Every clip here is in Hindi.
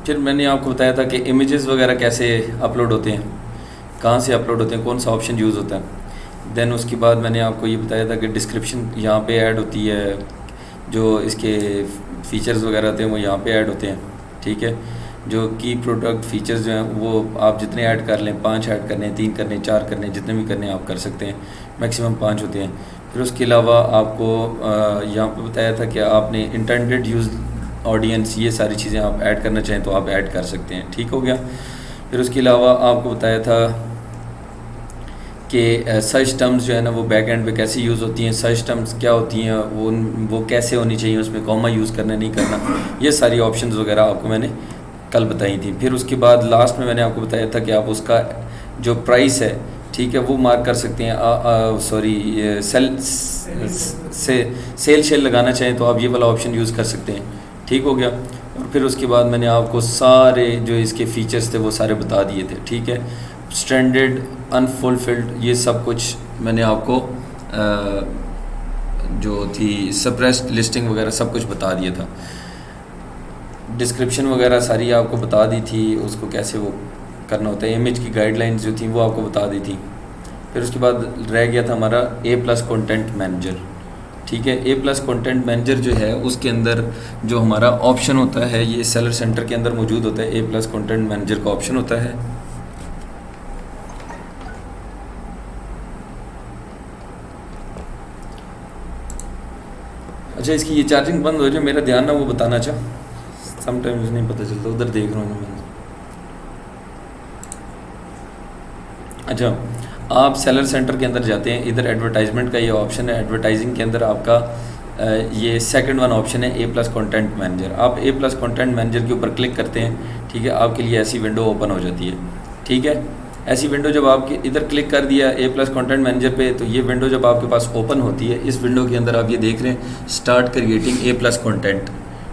फिर मैंने आपको बताया था कि इमेजेस वगैरह कैसे अपलोड होते हैं, कहाँ से अपलोड होते हैं, कौन सा ऑप्शन यूज़ होता है। देन उसके बाद मैंने आपको ये बताया था कि डिस्क्रिप्शन यहाँ पे ऐड होती है, जो इसके फ़ीचर्स वगैरह होते हैं वो यहाँ पे ऐड होते हैं। ठीक है, जो की प्रोडक्ट फ़ीचर्स जो हैं वो आप जितने ऐड कर लें, 5 ऐड करने, 3 करने, 4 करने, जितने भी करने आप कर सकते हैं, मैक्सिमम 5 होते हैं। फिर उसके अलावा आपको यहाँ पे बताया था कि आपने इंटेंडेड यूज़ ऑडियंस, ये सारी चीज़ें आप ऐड करना चाहें तो आप ऐड कर सकते हैं। ठीक हो गया। फिर उसके अलावा आपको बताया था कि सर्च टर्म्स जो है ना वो बैक एंड पे कैसे यूज़ होती हैं, सर्च टर्म्स क्या होती हैं, वो कैसे होनी चाहिए, उसमें कॉमा यूज़ करना नहीं करना, ये सारी ऑप्शंस वगैरह आपको मैंने कल बताई थी। फिर उसके बाद लास्ट में मैंने आपको बताया था कि आप उसका जो प्राइस है, ठीक है, वो मार्क कर सकते हैं। सॉरी, सेल शेल लगाना चाहें तो आप ये वाला ऑप्शन यूज़ कर सकते हैं। ठीक हो गया। और फिर उसके बाद मैंने आपको सारे जो इसके फ़ीचर्स थे वो सारे बता दिए थे। ठीक है, स्टैंडर्ड, अनफुलफिल्ड, ये सब कुछ मैंने आपको जो थी सप्रेस्ड लिस्टिंग वगैरह सब कुछ बता दिया था। डिस्क्रिप्शन वगैरह सारी आपको बता दी थी, उसको कैसे वो करना होता है। इमेज की गाइडलाइंस जो थी वो आपको बता दी थी। फिर उसके बाद रह गया था हमारा A+ कंटेंट मैनेजर। ठीक है, A+ कंटेंट मैनेजर जो है उसके अंदर जो हमारा ऑप्शन होता है, ये सेलर सेंटर के अंदर मौजूद होता है। A+ कंटेंट मैनेजर का ऑप्शन होता है। अच्छा, इसकी ये चार्जिंग बंद हो जाए, मेरा ध्यान ना वो बताना चाह, समटाइम्स नहीं पता चलता, उधर देख रहा हूँ मैं। अच्छा, आप सेलर सेंटर के अंदर जाते हैं, इधर एडवर्टाइजमेंट का ये ऑप्शन है। एडवर्टाइजिंग के अंदर आपका ये सेकंड वन ऑप्शन है A+ कंटेंट मैनेजर। आप A+ कंटेंट मैनेजर के ऊपर क्लिक करते हैं, ठीक है, आपके लिए ऐसी विंडो ओपन हो जाती है। ठीक है, ऐसी विंडो जब आपके इधर क्लिक कर दिया A+ कंटेंट मैनेजर पे, तो ये विंडो जब आपके पास ओपन होती है, इस विंडो के अंदर आप ये देख रहे हैं स्टार्ट क्रिएटिंग A+ कंटेंट।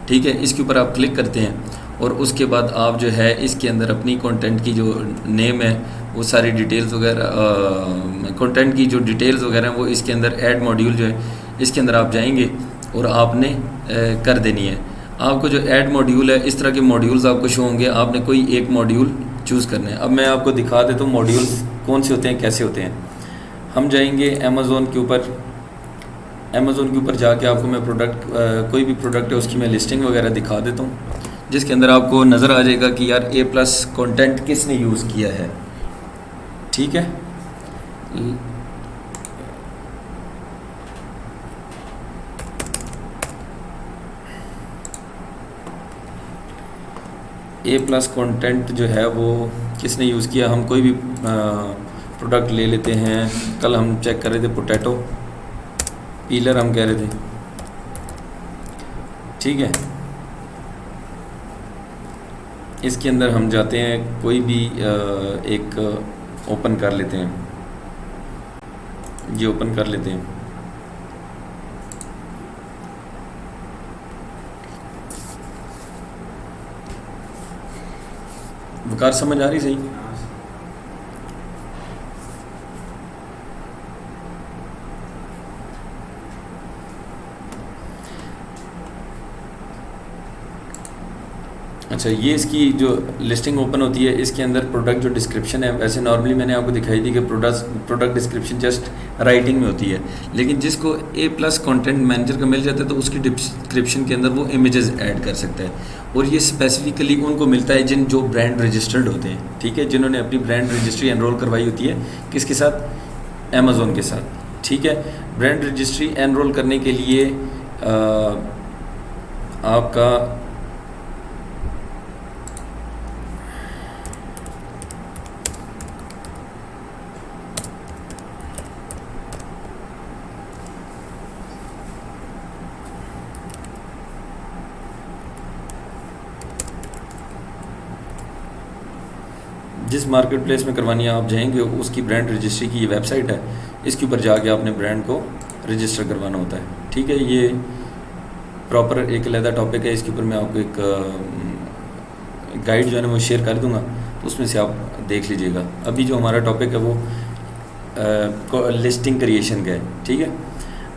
ठीक है, इसके ऊपर आप क्लिक करते हैं और उसके बाद आप जो है इसके अंदर अपनी कंटेंट की जो नेम है वो सारी डिटेल्स वगैरह, कंटेंट की जो डिटेल्स वगैरह हैं वो इसके अंदर ऐड मॉड्यूल जो है इसके अंदर आप जाएंगे और आपने कर देनी है। आपको जो ऐड मॉड्यूल है, इस तरह के मॉड्यूल्स आपको शो होंगे, आपने कोई एक मॉड्यूल चूज़ करना है। अब मैं आपको दिखा देता हूँ मॉड्यूल्स कौन से होते हैं, कैसे होते हैं। हम जाएंगे अमेज़ोन के ऊपर। अमेज़ोन के ऊपर जाके आपको मैं प्रोडक्ट, कोई भी प्रोडक्ट है उसकी मैं लिस्टिंग वगैरह दिखा देता हूँ, जिसके अंदर आपको नज़र आ जाएगा कि यार A+ कंटेंट किसने यूज़ किया है। ठीक है, A+ कंटेंट जो है वो किसने यूज़ किया। हम कोई भी प्रोडक्ट ले लेते हैं। कल हम चेक कर रहे थे पोटैटो पीलर, हम कह रहे थे। ठीक है, इसके अंदर हम जाते हैं, कोई भी एक ओपन कर लेते हैं, ये ओपन कर लेते हैं। वकार समझ आ रही सही? अच्छा, ये इसकी जो लिस्टिंग ओपन होती है, इसके अंदर प्रोडक्ट जो डिस्क्रिप्शन है, वैसे नॉर्मली मैंने आपको दिखाई थी कि प्रोडक्ट डिस्क्रिप्शन जस्ट राइटिंग में होती है, लेकिन जिसको A+ कंटेंट मैनेजर का मिल जाता है तो उसकी डिस्क्रिप्शन के अंदर वो इमेजेस ऐड कर सकता है। और ये स्पेसिफिकली उनको मिलता है जो ब्रांड रजिस्टर्ड होते हैं। ठीक है, जिन्होंने अपनी ब्रांड रजिस्ट्री एनरोल करवाई होती है, किसके साथ, अमेज़ोन के साथ। ठीक है, ब्रांड रजिस्ट्री एनरोल करने के लिए आपका जिस मार्केट प्लेस में करवानी है आप जाएंगे, उसकी ब्रांड रजिस्ट्री की ये वेबसाइट है, इसके ऊपर जाके आपने ब्रांड को रजिस्टर करवाना होता है। ठीक है, ये प्रॉपर एक अलग टॉपिक है, इसके ऊपर मैं आपको एक गाइड जो है ना वो शेयर कर दूंगा, तो उसमें से आप देख लीजिएगा। अभी जो हमारा टॉपिक है वो लिस्टिंग क्रिएशन का है। ठीक है,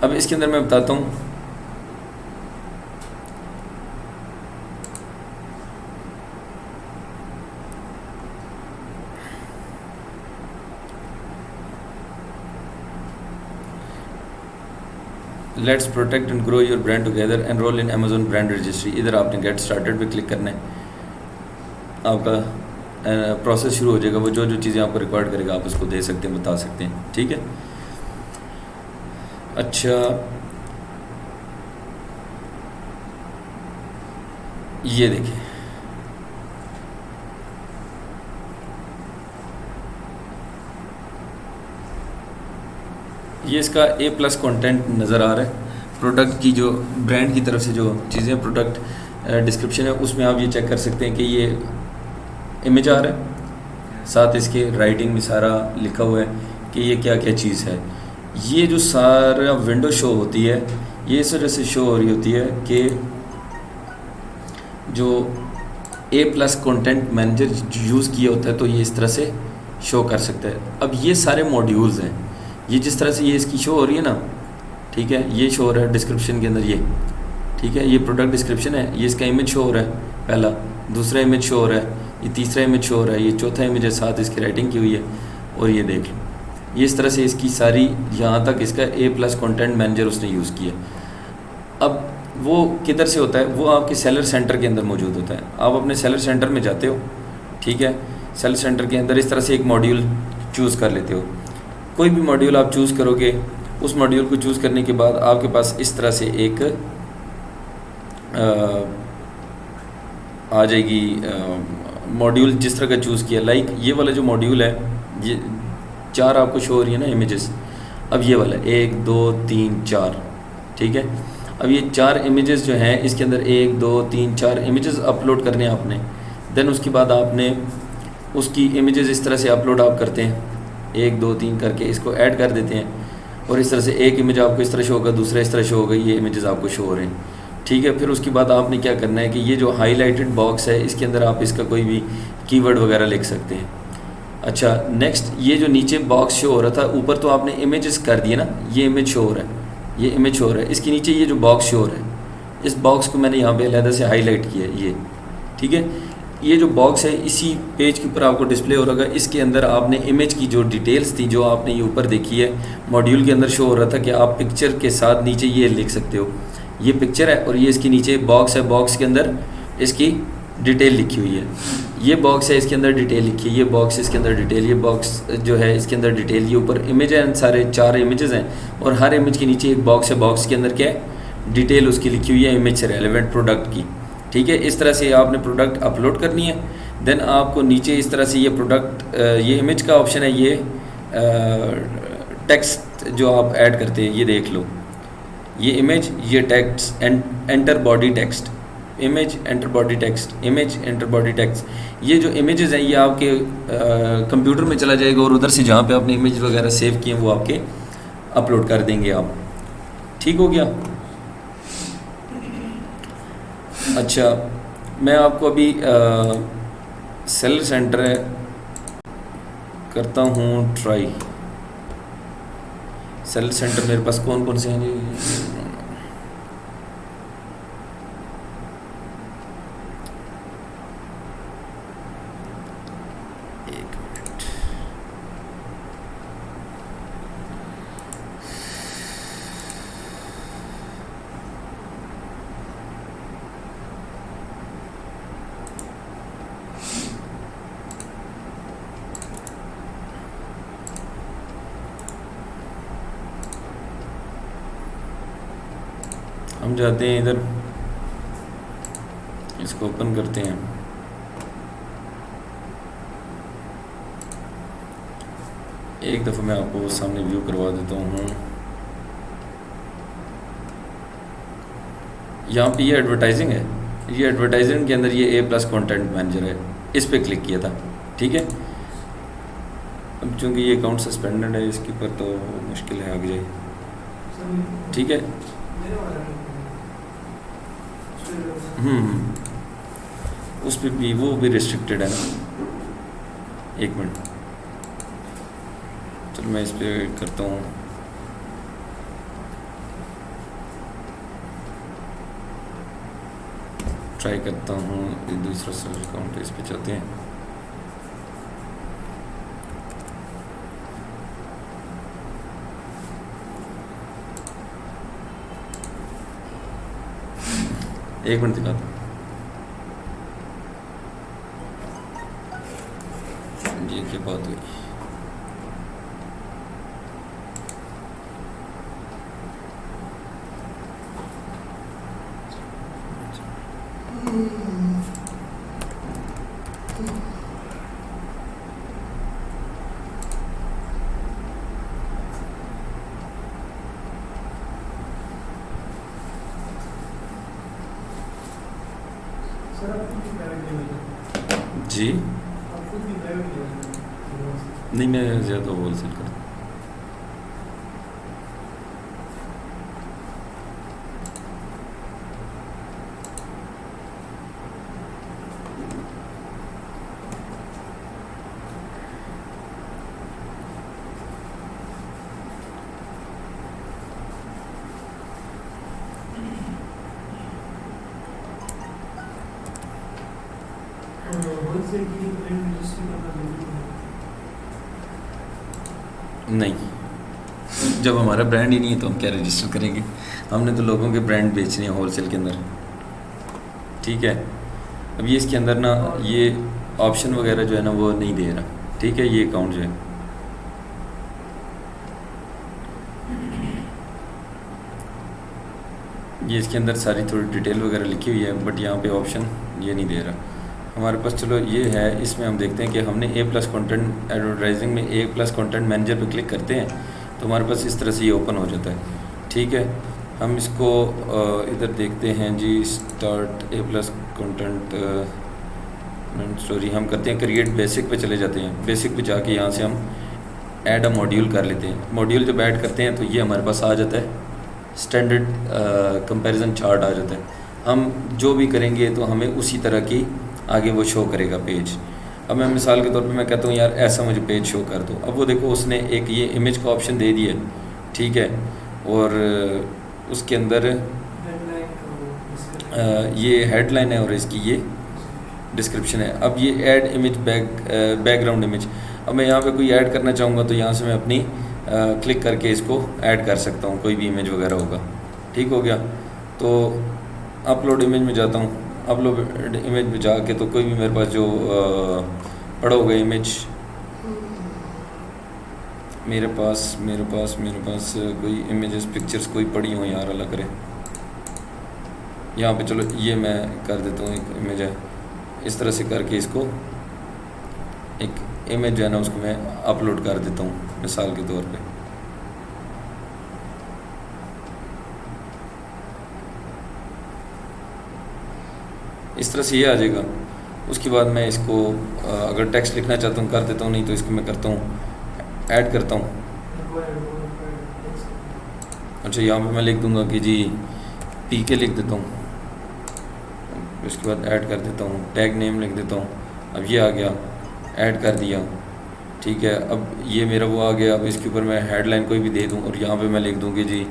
अब इसके अंदर मैं बताता हूँ let's protect and grow your brand together, enrol in Amazon brand registry. इधर आपने गेट स्टार्टेड पे क्लिक करना है, आपका प्रोसेस शुरू हो जाएगा। वो जो जो चीज़ें आपको रिक्वायर्ड करेगा आप उसको दे सकते हैं, बता सकते हैं, ठीक है। अच्छा, ये देखिए, ये इसका A+ कंटेंट नज़र आ रहा है। प्रोडक्ट की जो ब्रांड की तरफ से जो चीज़ें प्रोडक्ट डिस्क्रिप्शन है उसमें आप ये चेक कर सकते हैं कि ये इमेज आ रहा है, साथ इसके राइटिंग में सारा लिखा हुआ है कि ये क्या क्या चीज़ है। ये जो सारा विंडो शो होती है ये इस वजह से शो हो रही होती है कि जो A+ कंटेंट मैनेजर यूज़ किया होता है तो ये इस तरह से शो कर सकता है। अब ये सारे मॉड्यूल्स हैं, ये जिस तरह से ये इसकी शो हो रही है ना, ठीक है, ये शो हो रहा है डिस्क्रिप्शन के अंदर, ये ठीक है, ये प्रोडक्ट डिस्क्रिप्शन है, ये इसका इमेज शो हो रहा है पहला, दूसरा इमेज शो हो रहा है, ये तीसरा इमेज शो हो रहा है, ये चौथा इमेज है, साथ इसकी राइटिंग की हुई है। और ये देख लो, ये इस तरह से इसकी सारी यहाँ तक इसका A+ कंटेंट मैनेजर उसने यूज़ किया। अब वो किधर से होता है, वो आपके सेलर सेंटर के अंदर मौजूद होता है। आप अपने सेलर सेंटर में जाते हो, ठीक है, सेलर सेंटर के अंदर इस तरह से एक मॉड्यूल चूज़ कर लेते हो। कोई भी मॉड्यूल आप चूज़ करोगे, उस मॉड्यूल को चूज़ करने के बाद आपके पास इस तरह से एक आ जाएगी मॉड्यूल जिस तरह का चूज़ किया। लाइक ये वाला जो मॉड्यूल है, ये 4 आपको शो हो रही है ना इमेजेस। अब ये वाला 1 2 3 4, ठीक है। अब ये 4 इमेजेस जो हैं इसके अंदर 1 2 3 4 इमेजेस अपलोड करने हैं आपने। देन उसके बाद आपने उसकी इमेजेस इस तरह से अपलोड आप करते हैं, 1 2 3 करके इसको ऐड कर देते हैं। और इस तरह से एक इमेज आपको इस तरह शो होगा, दूसरा इस तरह शो होगा, ये इमेजेस आपको शो हो रहे हैं, ठीक है। फिर उसके बाद आपने क्या करना है कि ये जो हाईलाइटेड बॉक्स है इसके अंदर आप इसका कोई भी कीवर्ड वगैरह लिख सकते हैं। अच्छा, नेक्स्ट, ये जो नीचे बॉक्स शो हो रहा था, ऊपर तो आपने इमेजेस कर दिए ना, ये इमेज शो हो रहा है, ये इमेज शो हो रहा है, इसके नीचे ये जो बॉक्स शो हो रहा है, इस बॉक्स को मैंने यहाँ पे अलहदा से हाईलाइट किया है, ये ठीक है। ये जो बॉक्स है इसी पेज के ऊपर आपको डिस्प्ले हो रहा है। इसके अंदर आपने इमेज की जो डिटेल्स थी जो आपने ये ऊपर देखी है, मॉड्यूल के अंदर शो हो रहा था कि आप पिक्चर के साथ नीचे ये लिख सकते हो, ये पिक्चर है और ये इसके नीचे बॉक्स है, बॉक्स के अंदर इसकी डिटेल लिखी हुई है। ये बॉक्स है, इसके अंदर डिटेल लिखी है, ये बॉक्स इसके अंदर डिटेल, ये बॉक्स जो है इसके अंदर डिटेल, ये ऊपर इमेज है, सारे 4 इमेजेस हैं और हर इमेज के नीचे एक बॉक्स है, बॉक्स के अंदर क्या है, डिटेल उसकी लिखी हुई है इमेज से रेलेवेंट प्रोडक्ट की, ठीक है। इस तरह से आपने प्रोडक्ट अपलोड करनी है। देन आपको नीचे इस तरह से ये प्रोडक्ट ये इमेज का ऑप्शन है, ये टेक्स्ट जो आप ऐड करते हैं, ये देख लो, ये इमेज, ये text, enter body text, image enter body text, image enter body text. ये जो इमेजेस हैं ये आपके कंप्यूटर में चला जाएगा और उधर से जहाँ पे आपने इमेज वगैरह सेव किए वो आपके अपलोड कर देंगे आप, ठीक हो गया। अच्छा, मैं आपको अभी सेलर सेंटर करता हूँ ट्राई। सेलर सेंटर मेरे पास कौन कौन से हैं जी, हम जाते हैं इधर, इसको ओपन करते हैं। एक दफ़ा मैं आपको सामने व्यू करवा देता हूँ। यहाँ पे ये एडवर्टाइजिंग है, ये एडवर्टाइजिंग के अंदर ये A+ कंटेंट मैनेजर है, इस पे क्लिक किया था, ठीक है। अब चूँकि ये अकाउंट सस्पेंडेड है इसके ऊपर तो मुश्किल है आगे जाए, ठीक है। उस पर भी वो भी रिस्ट्रिक्टेड है ना। एक मिनट, चलो मैं इस पर करता हूँ। ट्राई करता हूँ दूसरा सर्च अकाउंट, इस पे चलते हैं। एक मिनट दिखाता हूँ। ये क्या बात हुई? जी नहीं, मैं ज़्यादा होल सेल करता हूँ। नहीं, जब हमारा ब्रांड ही नहीं है तो हम क्या रजिस्टर करेंगे? हमने तो लोगों के ब्रांड बेचने हैं होलसेल के अंदर, ठीक है। अब ये इसके अंदर ना ये ऑप्शन वगैरह जो है ना वो नहीं दे रहा, ठीक है। ये अकाउंट जो है ये इसके अंदर सारी थोड़ी डिटेल वगैरह लिखी हुई है, बट यहाँ पे ऑप्शन ये नहीं दे रहा हमारे पास। चलो ये है, इसमें हम देखते हैं कि हमने A+ कंटेंट एडवर्टाइजिंग में A+ कंटेंट मैनेजर पे क्लिक करते हैं तो हमारे पास इस तरह से ये ओपन हो जाता है, ठीक है। हम इसको इधर देखते हैं जी, स्टार्ट A+ कंटेंट स्टोरी हम करते हैं, क्रिएट बेसिक पे चले जाते हैं। बेसिक पे जाके यहाँ से हम ऐड अ मॉड्यूल कर लेते हैं। मॉड्यूल जब ऐड करते हैं तो ये हमारे पास आ जाता है, स्टैंडर्ड कंपैरिजन चार्ट आ जाता है। हम जो भी करेंगे तो हमें उसी तरह की आगे वो शो करेगा पेज। अब मैं मिसाल के तौर पे मैं कहता हूँ यार ऐसा मुझे पेज शो कर दो। अब वो देखो उसने एक ये इमेज का ऑप्शन दे दिया, ठीक है, और उसके अंदर ये हेडलाइन है और इसकी ये डिस्क्रिप्शन है। अब ये ऐड इमेज बैकग्राउंड इमेज, अब मैं यहाँ पे कोई ऐड करना चाहूँगा तो यहाँ से मैं अपनी क्लिक करके इसको ऐड कर सकता हूँ, कोई भी इमेज वगैरह होगा, ठीक हो गया। तो अपलोड इमेज में जाता हूँ, अपलोड इमेज में जाके तो कोई भी मेरे पास जो पड़ा होगा इमेज, मेरे पास कोई इमेजेस पिक्चर्स कोई पड़ी हो यार, अल्लाह करे। यहाँ पे चलो ये मैं कर देता हूँ, एक इमेज है, इस तरह से करके इसको एक इमेज जो है ना उसको मैं अपलोड कर देता हूँ मिसाल के तौर पे। इस तरह से ये आ जाएगा। उसके बाद मैं इसको अगर टेक्स्ट लिखना चाहता हूँ कर देता हूँ, नहीं तो इसको मैं करता हूँ ऐड करता हूँ। अच्छा, यहाँ पे मैं लिख दूँगा कि जी PK लिख देता हूँ, उसके बाद ऐड कर देता हूँ, टैग नेम लिख देता हूँ। अब ये आ गया, ऐड कर दिया, ठीक है। अब ये मेरा वो आ गया। अब इसके ऊपर मैं हेडलाइन कोई भी दे दूँ और यहाँ पे मैं लिख दूँ कि जी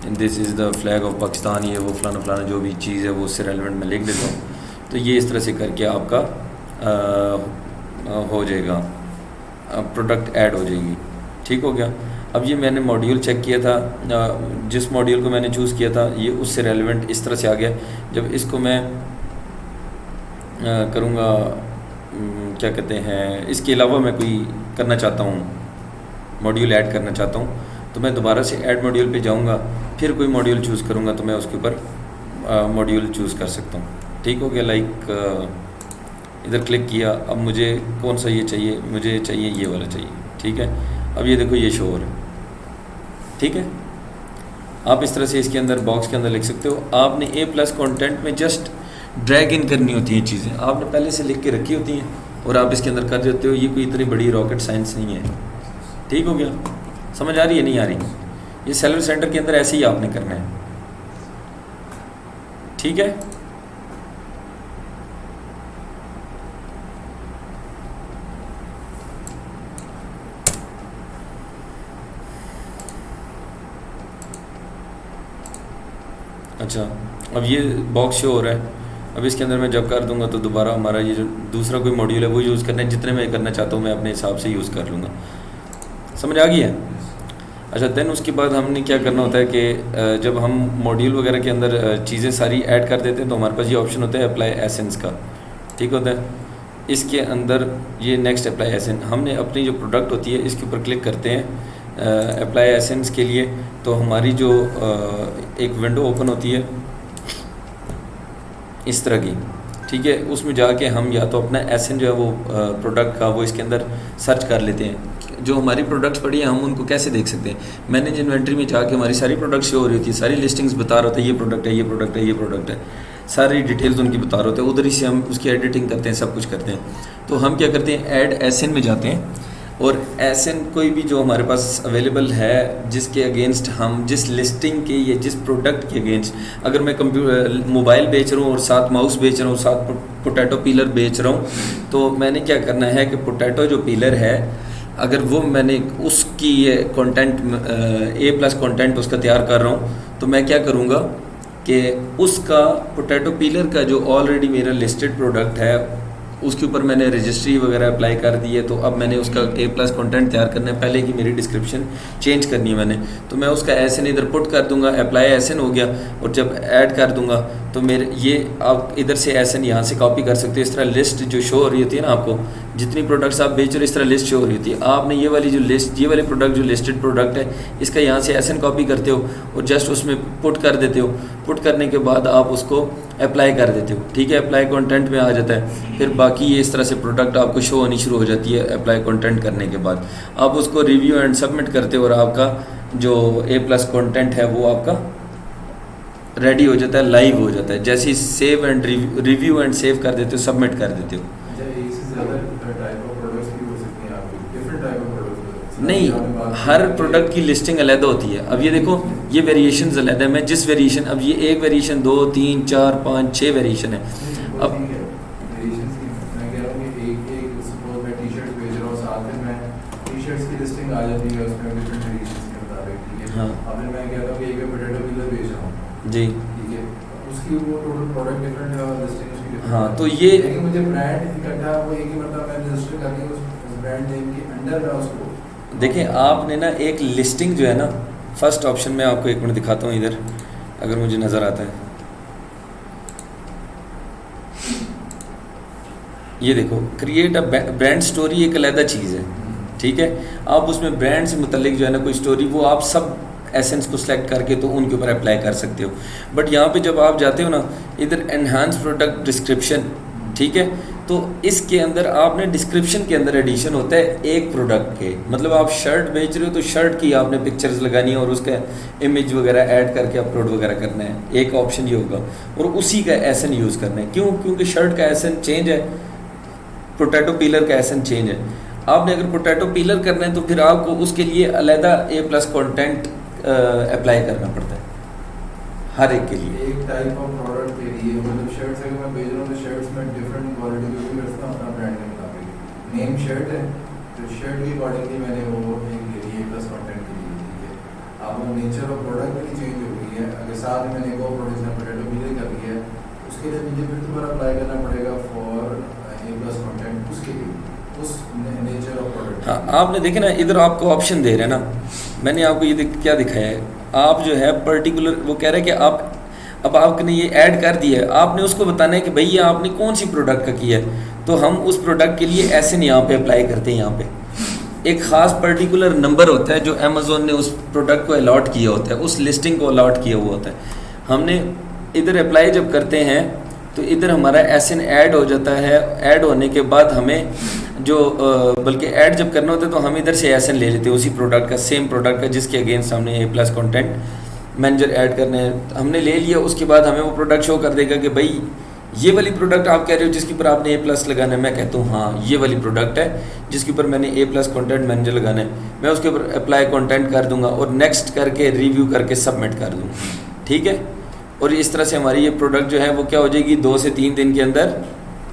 this is the flag of Pakistan, ये वो फलाना फलाना जो भी चीज़ है वो उससे रेलिवेंट मैं लिख देता हूँ। तो ये इस तरह से करके आपका हो जाएगा, प्रोडक्ट ऐड हो जाएगी, ठीक हो गया। अब ये मैंने मॉड्यूल चेक किया था, जिस मॉड्यूल को मैंने चूज़ किया था ये उससे रेलिवेंट इस तरह से आ गया। जब इसको मैं करूँगा क्या कहते हैं, इसके अलावा मैं कोई करना चाहता हूँ, मॉड्यूल ऐड करना चाहता हूँ, तो मैं दोबारा से ऐड मॉड्यूल पे जाऊँगा, फिर कोई मॉड्यूल चूज़ करूँगा तो मैं उसके ऊपर मॉड्यूल चूज़ कर सकता हूँ, ठीक हो गया। लाइक इधर क्लिक किया, अब मुझे कौन सा ये चाहिए, मुझे चाहिए ये वाला चाहिए, ठीक है। अब ये देखो ये शो हो रहा है, ठीक है। आप इस तरह से इसके अंदर बॉक्स के अंदर लिख सकते हो। आपने A+ कंटेंट में जस्ट ड्रैग इन करनी होती हैं चीज़ें, आपने पहले से लिख के रखी होती हैं और आप इसके अंदर कर देते हो। ये कोई इतनी बड़ी रॉकेट साइंस नहीं है, ठीक हो गया। समझ आ रही है नहीं आ रही? ये सेलर सेंटर के अंदर ऐसे ही आपने करना है, ठीक है। अच्छा, अब ये बॉक्स शो हो रहा है। अब इसके अंदर मैं जब कर दूंगा तो दोबारा हमारा ये जो दूसरा कोई मॉड्यूल है वो यूज़ करना है। जितने मैं करना चाहता हूँ मैं अपने हिसाब से यूज़ कर लूँगा। समझ आ गई है? अच्छा, देन उसके बाद हमने क्या करना होता है कि जब हम मॉड्यूल वगैरह के अंदर चीज़ें सारी ऐड कर देते हैं तो हमारे पास ये ऑप्शन होता है अप्लाई एसेंस का, ठीक होता है। इसके अंदर ये नेक्स्ट अप्लाई एसेंस, हमने अपनी जो प्रोडक्ट होती है इसके ऊपर क्लिक करते हैं अप्लाई एसेंस के लिए, तो हमारी जो एक विंडो ओपन होती है इस तरह की, ठीक है। उसमें जाके हम या तो अपना एसेंस जो है वो प्रोडक्ट का वो इसके अंदर सर्च कर लेते हैं। जो हमारी प्रोडक्ट्स पड़ी हैं हम उनको कैसे देख सकते हैं, मैनेज इन्वेंट्री में जाके हमारी सारी प्रोडक्ट्स शो हो रही होती है, सारी लिस्टिंग्स बता रहा होता है ये प्रोडक्ट है, ये प्रोडक्ट है, ये प्रोडक्ट है, सारी डिटेल्स उनकी बता रहे होते हैं। उधर ही से हम उसकी एडिटिंग करते हैं, सब कुछ करते हैं। तो हम क्या करते हैं, ऐड एसएन में जाते हैं और एसएन कोई भी जो हमारे पास अवेलेबल है जिसके अगेंस्ट हम जिस लिस्टिंग के या जिस प्रोडक्ट के अगेंस्ट, अगर मैं कंप्यूटर मोबाइल बेच रहा हूँ और साथ माउस बेच रहा हूँ, साथ पोटैटो पीलर बेच रहा हूँ, तो मैंने क्या करना है कि पोटैटो जो पीलर है अगर वो मैंने उसकी कंटेंट A+ कंटेंट उसका तैयार कर रहा हूँ तो मैं क्या करूँगा कि उसका पोटैटो पीलर का जो ऑलरेडी मेरा लिस्टेड प्रोडक्ट है उसके ऊपर मैंने रजिस्ट्री वगैरह अप्लाई कर दी है, तो अब मैंने उसका A+ कंटेंट तैयार करना है, पहले की मेरी डिस्क्रिप्शन चेंज करनी है मैंने, तो मैं उसका एसएन इधर पुट कर दूंगा, अप्लाई एसएन हो गया। और जब ऐड कर दूंगा तो मेरे ये आप इधर से एसएन यहाँ से कॉपी कर सकते हो। इस तरह लिस्ट जो शो हो रही होती है ना, आपको जितनी प्रोडक्ट्स आप बेच रहे हो इस तरह लिस्ट शो हो रही होती है। आपने ये वाली जो लिस्ट, ये वाले प्रोडक्ट जो लिस्टेड प्रोडक्ट है इसका यहाँ से एसएन कॉपी करते हो और जस्ट उसमें पुट कर देते हो। पुट करने के बाद आप उसको अप्लाई कर देते हो, ठीक है, अप्लाई कंटेंट में आ जाता है। फिर बाकी ये इस तरह से प्रोडक्ट आपको शो होनी शुरू हो जाती है। अप्लाई कंटेंट करने के बाद आप उसको रिव्यू एंड सबमिट करते हो और आपका जो A+ कंटेंट है वो आपका रेडी हो जाता है, लाइव हो जाता है। जैसे ही save and review and save कर देते हो, सबमिट कर देते हो। नहीं, हर प्रोडक्ट की लिस्टिंग अलग होती है। अब ये देखो, ये वेरिएशंस अलग है। मैं जिस वेरिएशन, अब ये एक वेरिएशन, 2, 3, 4, 5, 6 वेरिएशन है। अब हाँ जी, उसकी वो टोटल प्रोडक्ट डिफरेंट है और लिस्टिंग उसकी डिफरेंट। हाँ, तो ये मुझे ब्रांड इकट्ठा वो एक ही मतलब मैं रजिस्टर करके उस ब्रांड नेम के अंडर मैं उसको देखिए, आपने ना एक लिस्टिंग जो है ना, फर्स्ट ऑप्शन में आपको एक मिनट दिखाता हूँ इधर, अगर मुझे नज़र आता है। ये देखो, क्रिएट अ ब्रांड स्टोरी एक अलग चीज़ है, ठीक है। आप उसमें ब्रांड से मुतल्लिक जो है ना कोई स्टोरी, वो आप सब एसेंस को सिलेक्ट करके तो उनके ऊपर अप्लाई कर सकते हो। बट यहाँ पे जब आप जाते हो ना, इधर एनहांस प्रोडक्ट डिस्क्रिप्शन, ठीक है, तो इसके अंदर आपने डिस्क्रिप्शन के अंदर एडिशन होता है एक प्रोडक्ट के, मतलब आप शर्ट बेच रहे हो तो शर्ट की आपने पिक्चर्स लगानी है और उसका इमेज वगैरह ऐड करके अपलोड वगैरह करना है, एक ऑप्शन ये होगा। और उसी का एसन यूज़ करना है, क्यों? क्योंकि शर्ट का एसन चेंज है, पोटैटो पीलर का एसन चेंज है। आपने अगर पोटैटो पीलर करना है तो फिर आपको उसके लिए अलहदा A+ कंटेंट अप्लाई करना पड़ता है हर एक के लिए। एक टाइप ऑफ प्रोडक्ट के लिए, मतलब शर्ट्स अगर मैं बेच रहा हूँ तो शर्ट्स में डिफरेंट क्वालिटी यूज करता हूँ अपना ब्रांड के मुताबिक। नेम शर्ट है तो शर्ट के अकॉर्डिंगली मैंने वो एक ले ली A+ कंटेंट के लिए, ठीक है। अब वो नेचर ऑफ प्रोडक्ट भी चेंज हो गई है। अगर साथ में मैंने वो प्रोडक्ट में पोटैटो पीलर कर दिया है, उसके लिए मुझे फिर दोबारा अप्लाई करना पड़ेगा फॉर A+ कंटेंट उसके लिए, उस नेचर ऑफ प्रोडक्ट। हाँ, आपने देखे ना, इधर आपको ऑप्शन दे रहे हैं ना, मैंने आपको ये क्या दिखाया है, आप जो है पर्टिकुलर, वो कह रहे हैं कि आप, अब आपने ये ऐड कर दिया है, आपने उसको बताना है कि भैया आपने कौन सी प्रोडक्ट का किया है, तो हम उस प्रोडक्ट के लिए ऐसे नहीं यहाँ पे अप्लाई करते हैं। यहाँ पे एक ख़ास पर्टिकुलर नंबर होता है जो अमेज़ोन ने उस प्रोडक्ट को अलॉट किया होता है, उस लिस्टिंग को अलॉट किया हुआ होता है। हमने इधर अप्लाई जब करते हैं तो इधर हमारा एसएन ऐड हो जाता है। ऐड होने के बाद हमें जो बल्कि ऐड जब करना होता है तो हम इधर से एसएन ले लेते हैं उसी प्रोडक्ट का, सेम प्रोडक्ट का जिसके अगेंस्ट हमने A+ कंटेंट मैनेजर ऐड करने हैं। हमने ले लिया, उसके बाद हमें वो प्रोडक्ट शो कर देगा कि भाई ये वाली प्रोडक्ट आप कह रहे हो जिसके ऊपर आपने A+ लगाना है। मैं कहता हूँ हाँ, ये वाली प्रोडक्ट है जिसके ऊपर मैंने A+ कंटेंट मैनेजर लगाना है। मैं उसके ऊपर अप्लाई कंटेंट कर दूंगा और नेक्स्ट करके रिव्यू करके सबमिट कर दूँगा, ठीक है। और इस तरह से हमारी ये प्रोडक्ट जो है वो क्या हो जाएगी, 2 से 3 दिन के अंदर,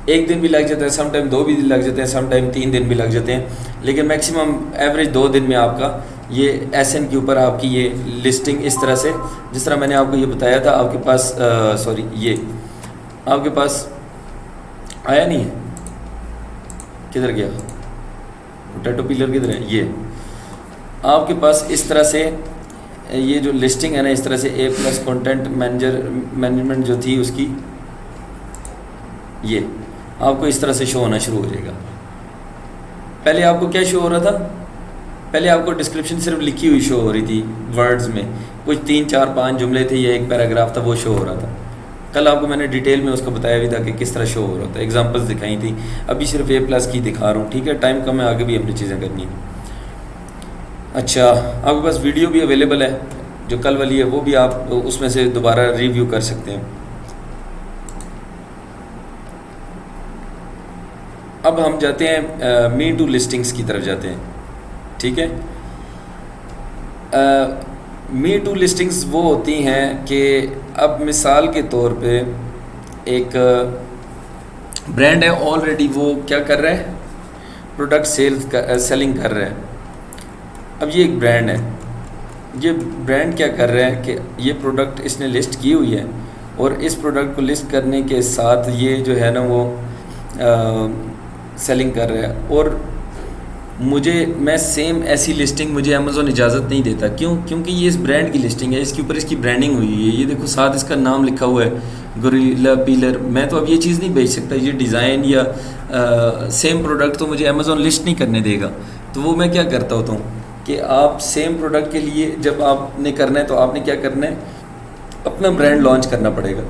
1 दिन भी लग जाता है, समटाइम 2 भी दिन लग जाते हैं, समटाइम 3 दिन भी लग जाते हैं, लेकिन मैक्सिमम एवरेज 2 दिन में आपका ये एसएन के ऊपर आपकी ये लिस्टिंग इस तरह से, जिस तरह मैंने आपको ये बताया था, आपके पास सॉरी ये आपके पास आया नहीं है, किधर गया पोटैटो पीलर, किधर है ये, आपके पास इस तरह से ये जो लिस्टिंग है ना, इस तरह से ए प्लस कंटेंट मैनेजमेंट जो थी उसकी, ये आपको इस तरह से शो होना शुरू हो जाएगा। पहले आपको क्या शो हो रहा था? पहले आपको डिस्क्रिप्शन सिर्फ लिखी हुई शो हो रही थी वर्ड्स में, कुछ 3 4 5 जुमले थे या एक पैराग्राफ था, वो शो हो रहा था। कल आपको मैंने डिटेल में उसको बताया भी था कि किस तरह शो हो रहा था, एग्जांपल्स दिखाई थी। अभी सिर्फ ए प्लस की दिखा रहा हूँ, ठीक है, टाइम कम है, आगे भी हमने चीज़ें करनी है। अच्छा, आपके पास वीडियो भी अवेलेबल है, जो कल वाली है वो भी आप उसमें से दोबारा रिव्यू कर सकते हैं। अब हम जाते हैं मी टू लिस्टिंग्स की तरफ जाते हैं, ठीक है। मी टू लिस्टिंग्स वो होती हैं कि अब मिसाल के तौर पे एक ब्रांड है, ऑलरेडी वो क्या कर रहा है, प्रोडक्ट सेलिंग कर रहा है। अब ये एक ब्रांड है, ये ब्रांड क्या कर रहा है कि ये प्रोडक्ट इसने लिस्ट की हुई है और इस प्रोडक्ट को लिस्ट करने के साथ ये जो है ना वो सेलिंग कर रहा है। और मैं सेम ऐसी लिस्टिंग मुझे अमेज़ॉन इजाज़त नहीं देता। क्यों? क्योंकि ये इस ब्रांड की लिस्टिंग है, इसके ऊपर इसकी ब्रांडिंग हुई है, ये देखो साथ इसका नाम लिखा हुआ है, गोरिल्ला पिलर। मैं तो अब ये चीज़ नहीं बेच सकता, ये डिज़ाइन या सेम प्रोडक्ट तो मुझे अमेज़ॉन लिस्ट नहीं करने देगा। तो वो मैं क्या करता होता हूँ कि आप सेम प्रोडक्ट के लिए जब आपने करना है तो आपने क्या करना है, अपना ब्रांड लॉन्च करना पड़ेगा।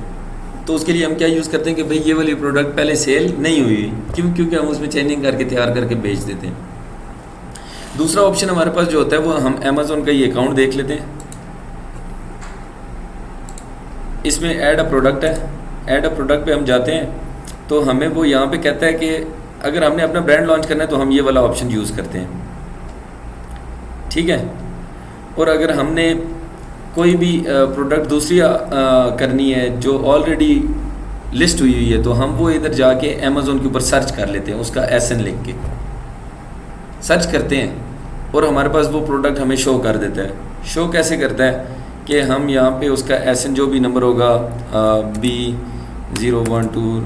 तो उसके लिए हम क्या यूज़ करते हैं कि भाई ये वाली प्रोडक्ट पहले सेल नहीं हुई। क्यों? क्योंकि हम उसमें चेंजिंग करके तैयार करके बेच देते हैं। दूसरा ऑप्शन हमारे पास जो होता है वो हम अमेज़ॉन का ये अकाउंट देख लेते हैं, इसमें ऐड अ प्रोडक्ट है, ऐड अ प्रोडक्ट पे हम जाते हैं तो हमें वो यहाँ पे कहता है कि अगर हमने अपना ब्रांड लॉन्च करना है तो हम ये वाला ऑप्शन यूज़ करते हैं, ठीक है। और अगर हमने कोई भी प्रोडक्ट दूसरी करनी है जो ऑलरेडी लिस्ट हुई है तो हम वो इधर जाके अमेज़ॉन के ऊपर सर्च कर लेते हैं, उसका एसएन लिख के सर्च करते हैं और हमारे पास वो प्रोडक्ट हमें शो कर देता है। शो कैसे करता है कि हम यहाँ पे उसका एसएन जो भी नंबर होगा B012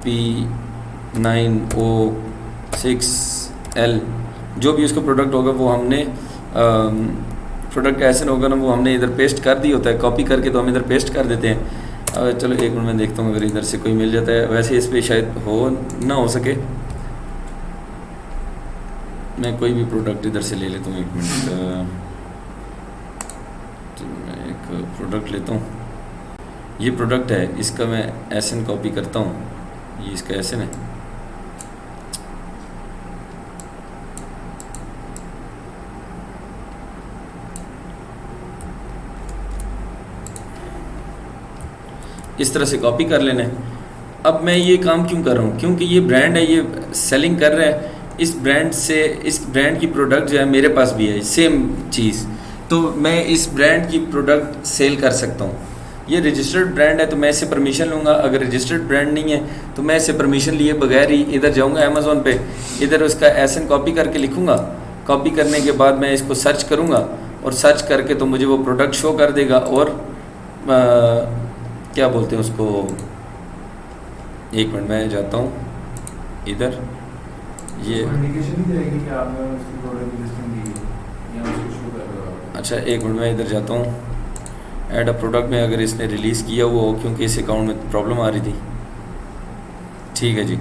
P9O6L जो भी उसका प्रोडक्ट होगा वो हमने प्रोडक्ट एसएन होगा ना, वो हमने इधर पेस्ट कर दी होता है, कॉपी करके तो हम इधर पेस्ट कर देते हैं। चलो एक मिनट में देखता हूँ अगर इधर से कोई मिल जाता है, वैसे इस पर शायद ना हो सके। मैं कोई भी प्रोडक्ट इधर से ले लेता हूँ, एक मिनट, तो मैं एक प्रोडक्ट लेता हूँ, ये प्रोडक्ट है, इसका मैं एसएन कॉपी करता हूँ, ये इसका एसएन है। इस तरह से कॉपी कर लेना है। अब मैं ये काम क्यों कर रहा हूँ? क्योंकि ये ब्रांड है, ये सेलिंग कर रहा है, इस ब्रांड से, इस ब्रांड की प्रोडक्ट जो है मेरे पास भी है सेम चीज़, तो मैं इस ब्रांड की प्रोडक्ट सेल कर सकता हूँ। ये रजिस्टर्ड ब्रांड है तो मैं इससे परमिशन लूँगा। अगर रजिस्टर्ड ब्रांड नहीं है तो मैं इससे परमिशन लिए बगैर ही इधर जाऊँगा अमेज़ॉन पे, इधर उसका एसएन कॉपी करके लिखूँगा, कॉपी करने के बाद मैं इसको सर्च करूँगा और सर्च करके तो मुझे वो प्रोडक्ट शो कर देगा। और क्या बोलते हैं उसको, एक मिनट मैं जाता हूँ इधर, ये इंडिकेशन ही देगी कि आपने उसकी प्रोडक्ट की लिस्टिंग दी है या उसको शो कर रहा है। अच्छा एक मिनट मैं इधर जाता हूँ, ऐड अ प्रोडक्ट में अगर इसने रिलीज़ किया हुआ हो, क्योंकि इस अकाउंट में प्रॉब्लम आ रही थी, ठीक है जी।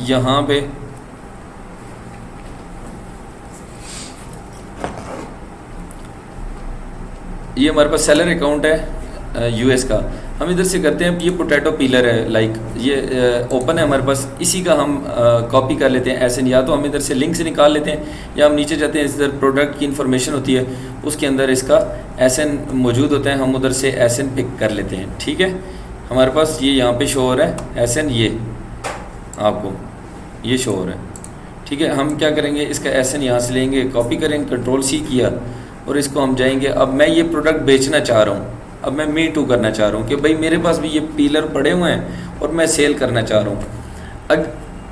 यहाँ पे ये हमारे पास सेलर अकाउंट है यूएस का, हम इधर से करते हैं। ये पोटैटो पीलर है, लाइक ये ओपन है हमारे पास, इसी का हम कॉपी कर लेते हैं एसएन, या तो हम इधर से लिंक से निकाल लेते हैं या हम नीचे जाते हैं, इधर प्रोडक्ट की इन्फॉर्मेशन होती है, उसके अंदर इसका एसएन मौजूद होता है, हम उधर से एसएन पिक कर लेते हैं, ठीक है। हमारे पास ये यहाँ पे शो हो रहा है एसएन, ये आपको ये शो हो रहा है, ठीक है। हम क्या करेंगे, इसका एसएन यहाँ से लेंगे, कॉपी करेंगे, Ctrl+C किया और इसको हम जाएंगे। अब मैं ये प्रोडक्ट बेचना चाह रहा हूँ, अब मैं मी टू करना चाह रहा हूँ कि भाई मेरे पास भी ये पीलर पड़े हुए हैं और मैं सेल करना चाह रहा हूँ।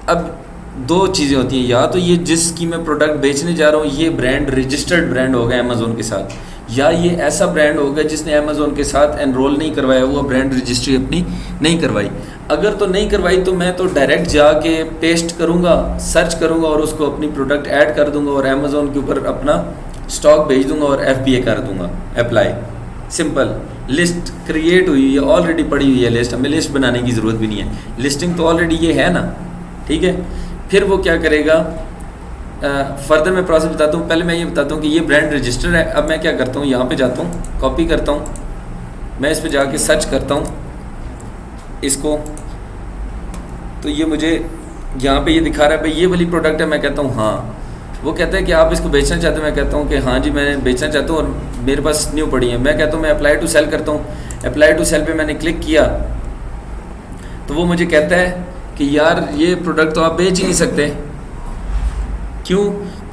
अब दो चीज़ें होती हैं, या तो ये जिसकी मैं प्रोडक्ट बेचने जा रहा हूँ ये ब्रांड रजिस्टर्ड ब्रांड होगा अमेज़ॉन के साथ, या ये ऐसा ब्रांड होगा जिसने अमेज़ॉन के साथ एनरोल नहीं करवाया हुआ, ब्रांड रजिस्ट्री अपनी नहीं करवाई। अगर तो नहीं करवाई तो मैं तो डायरेक्ट जाके पेस्ट करूँगा, सर्च करूँगा और उसको अपनी प्रोडक्ट ऐड कर दूँगा और अमेज़ॉन के ऊपर अपना स्टॉक भेज दूंगा और FBA कर दूंगा, अप्लाई, सिंपल। लिस्ट क्रिएट हुई है, ऑलरेडी पड़ी हुई है लिस्ट, हमें लिस्ट बनाने की ज़रूरत भी नहीं है, लिस्टिंग तो ऑलरेडी ये है ना, ठीक है। फिर वो क्या करेगा, फर्दर मैं प्रोसेस बताता हूँ। पहले मैं ये बताता हूँ कि ये ब्रांड रजिस्टर है। अब मैं क्या करता हूँ, यहाँ पे जाता हूँ, कॉपी करता हूँ, मैं इस पर जाके सर्च करता हूँ इसको, तो ये मुझे यहाँ पे ये दिखा रहा है भाई ये वाली प्रोडक्ट है। मैं कहता हूँ हाँ। वो कहता है कि आप इसको बेचना चाहते हो, मैं कहता हूँ कि हाँ जी मैं बेचना चाहता हूँ और मेरे पास न्यू पड़ी है। मैं कहता हूँ मैं अप्लाई टू सेल करता हूँ। अप्लाई टू सेल पे मैंने क्लिक किया तो वो मुझे कहता है कि यार ये प्रोडक्ट तो आप बेच ही नहीं सकते। क्यों?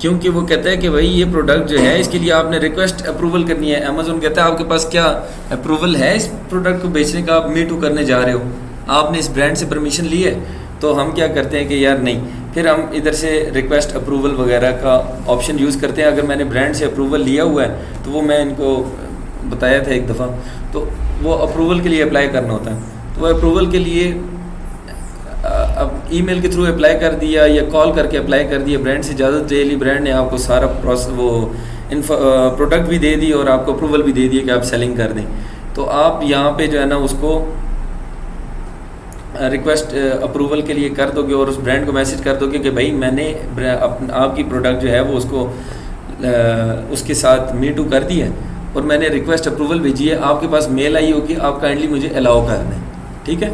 क्योंकि वो कहता है कि भाई ये प्रोडक्ट जो है इसके लिए आपने रिक्वेस्ट अप्रूवल करनी है। अमेज़ॉन कहता है आपके पास क्या अप्रूवल है इस प्रोडक्ट को बेचने का, आप मी टू करने जा रहे हो, आपने इस ब्रांड से परमिशन ली है? तो हम क्या करते हैं कि यार नहीं, फिर हम इधर से रिक्वेस्ट अप्रूवल वगैरह का ऑप्शन यूज़ करते हैं। अगर मैंने ब्रांड से अप्रूवल लिया हुआ है तो वो मैं इनको बताया था एक दफ़ा, तो वो अप्रूवल के लिए अप्लाई करना होता है। तो वो अप्रूवल के लिए अब ईमेल के थ्रू अप्लाई कर दिया या कॉल करके अप्लाई कर दिया, ब्रांड से इजाज़त ले ली, ब्रांड ने आपको सारा प्रोसेस वो प्रोडक्ट भी दे दी और आपको अप्रूवल भी दे दिया कि आप सेलिंग कर दें। तो आप यहाँ पे जो है ना उसको रिक्वेस्ट अप्रूवल के लिए कर दोगे और उस ब्रांड को मैसेज कर दोगे कि भाई मैंने आपकी प्रोडक्ट जो है वो उसको उसके साथ मी टू कर दी है और मैंने रिक्वेस्ट अप्रूवल भेजी है, आपके पास मेल आई होगी, आप काइंडली मुझे अलाउ कर दें। ठीक है,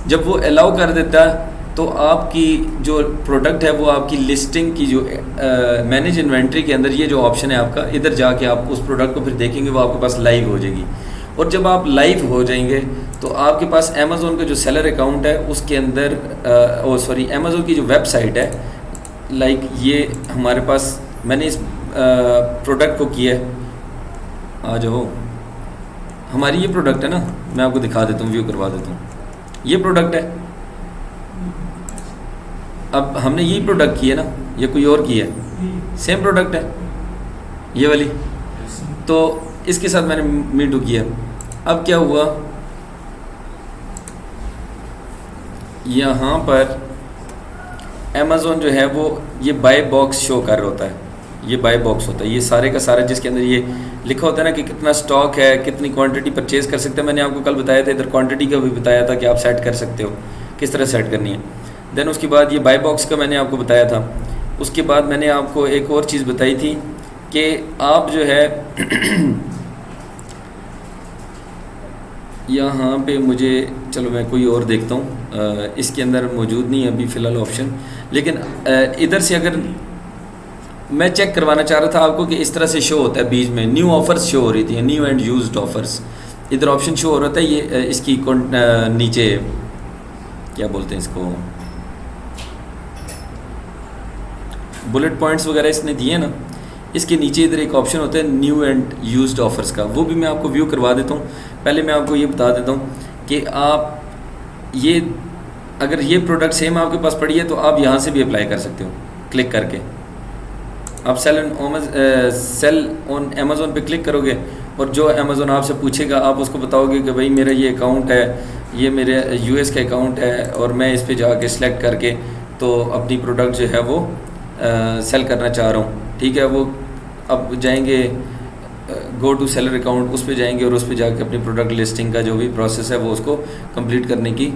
जब वो अलाउ कर देता है तो आपकी जो प्रोडक्ट है वो आपकी लिस्टिंग की जो मैनेज इन्वेंट्री के अंदर ये जो ऑप्शन है आपका, इधर जाके आप उस प्रोडक्ट को फिर देखेंगे, वो आपके पास लाइव हो जाएगी। और जब आप लाइव हो जाएंगे तो आपके पास अमेज़ॉन का जो सेलर अकाउंट है उसके अंदर अमेज़ॉन की जो वेबसाइट है, लाइक ये हमारे पास मैंने इस प्रोडक्ट को किया है, आ जाओ, हमारी ये प्रोडक्ट है ना, मैं आपको दिखा देता हूँ, व्यू करवा देता हूँ। ये प्रोडक्ट है, अब हमने यही प्रोडक्ट की है ना, ये कोई और की है, सेम प्रोडक्ट है ये वाली, तो इसके साथ मैंने मी टू किया। अब क्या हुआ, यहाँ पर अमेज़ॉन जो है वो ये बाय बॉक्स शो कर रहा होता है, ये बाय बॉक्स होता है, ये सारे का सारा जिसके अंदर ये लिखा होता है ना कि कितना स्टॉक है, कितनी क्वांटिटी परचेज कर सकते हैं। मैंने आपको कल बताया था, इधर क्वांटिटी का भी बताया था कि आप सेट कर सकते हो, किस तरह सेट करनी है। देन उसके बाद ये बाय बॉक्स का मैंने आपको बताया था। उसके बाद मैंने आपको एक और चीज़ बताई थी कि आप जो है यहाँ पे मुझे, चलो मैं कोई और देखता हूँ, इसके अंदर मौजूद नहीं है अभी फ़िलहाल ऑप्शन, लेकिन इधर से अगर मैं चेक करवाना चाह रहा था आपको कि इस तरह से शो होता है, बीच में न्यू ऑफ़र्स शो हो रही थी, न्यू एंड यूज्ड ऑफ़र्स, इधर ऑप्शन शो हो रहा था। ये इसकी नीचे क्या बोलते हैं इसको, बुलेट पॉइंट्स वगैरह इसने दिए ना, इसके नीचे इधर एक ऑप्शन होता है न्यू एंड यूज्ड ऑफ़र्स का, वो भी मैं आपको व्यू करवा देता हूँ। पहले मैं आपको ये बता देता हूँ कि आप ये अगर ये प्रोडक्ट सेम आपके पास पड़ी है तो आप यहाँ से भी अप्लाई कर सकते हो, क्लिक करके आप सेल ऑन अमेज़ॉन पे क्लिक करोगे और जो अमेज़ॉन आपसे पूछेगा आप उसको बताओगे कि भाई मेरा ये अकाउंट है, ये मेरे US का अकाउंट है और मैं इस पे जाके सिलेक्ट करके तो अपनी प्रोडक्ट जो है वो सेल करना चाह रहा हूँ। ठीक है, वो अब जाएंगे गो टू सेलर अकाउंट, उस पे जाएंगे और उस पे जाके अपनी प्रोडक्ट लिस्टिंग का जो भी प्रोसेस है वो उसको कंप्लीट करने की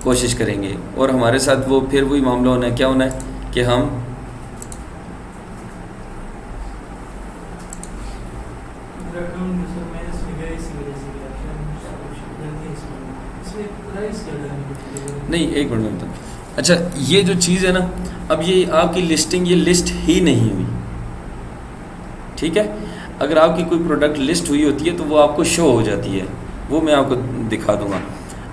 कोशिश करेंगे। और हमारे साथ वो फिर वही मामला होना है, क्या होना है कि हम नहीं, एक मिनट में बताऊँ। अच्छा, ये जो चीज़ है ना, अब ये आपकी लिस्टिंग, ये लिस्ट ही नहीं हुई। ठीक है, अगर आपकी कोई प्रोडक्ट लिस्ट हुई होती है तो वो आपको शो हो जाती है, वो मैं आपको दिखा दूंगा।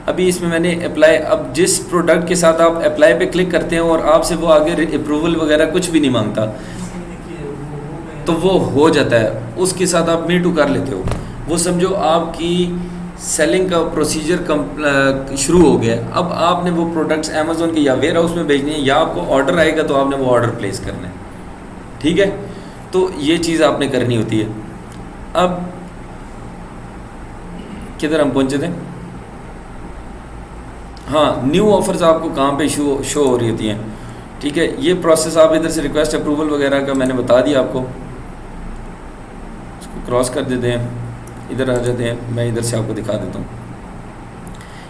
अभी इसमें मैंने अप्लाई, अब जिस प्रोडक्ट के साथ आप अप्लाई पे क्लिक करते हैं और आपसे वो आगे अप्रूवल वगैरह कुछ भी नहीं मांगता तो वो हो जाता है, उसके साथ आप मी टू कर लेते हो। वो समझो आपकी सेलिंग का प्रोसीजर शुरू हो गया। अब आपने वो प्रोडक्ट्स अमेज़ॉन के या वेयर हाउस में भेजने हैं या आपको ऑर्डर आएगा तो आपने वो ऑर्डर प्लेस करना है। ठीक है, तो ये चीज़ आपने करनी होती है। अब किधर हम पहुंचे थे? हाँ, न्यू ऑफर्स आपको कहाँ पे शो हो रही होती हैं। ठीक है, ये प्रोसेस आप इधर से रिक्वेस्ट अप्रूवल वगैरह का मैंने बता दिया आपको। क्रॉस कर देते हैं, इधर आ जाते हैं, मैं इधर से आपको दिखा देता हूँ।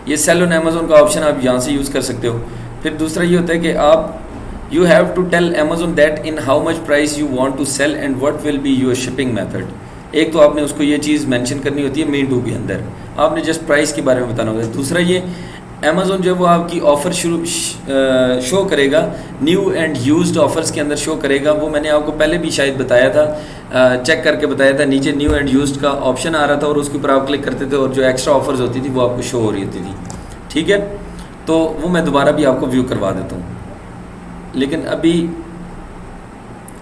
ये सेल ऑन अमेज़ोन का ऑप्शन आप यहाँ से यूज़ कर सकते हो। फिर दूसरा ये होता है कि आप you have to tell Amazon that in how much price you want to sell and what will be your shipping method. एक तो आपने उसको ये चीज़ मेंशन करनी होती है Me Too के अंदर, आपने जस्ट प्राइस के बारे में बताना होता है। दूसरा ये अमेज़ोन जो है वो आपकी ऑफ़र शो करेगा, न्यू एंड यूज्ड ऑफ़र्स के अंदर शो करेगा। वो मैंने आपको पहले भी शायद बताया था, चेक करके बताया था। नीचे न्यू एंड यूज्ड का ऑप्शन आ रहा था और उसके ऊपर आप क्लिक करते थे और जो एक्स्ट्रा ऑफ़र्स होती थी वो आपको शो हो रही होती थी। ठीक है, तो वो मैं दोबारा भी आपको व्यू करवा देता हूँ। लेकिन अभी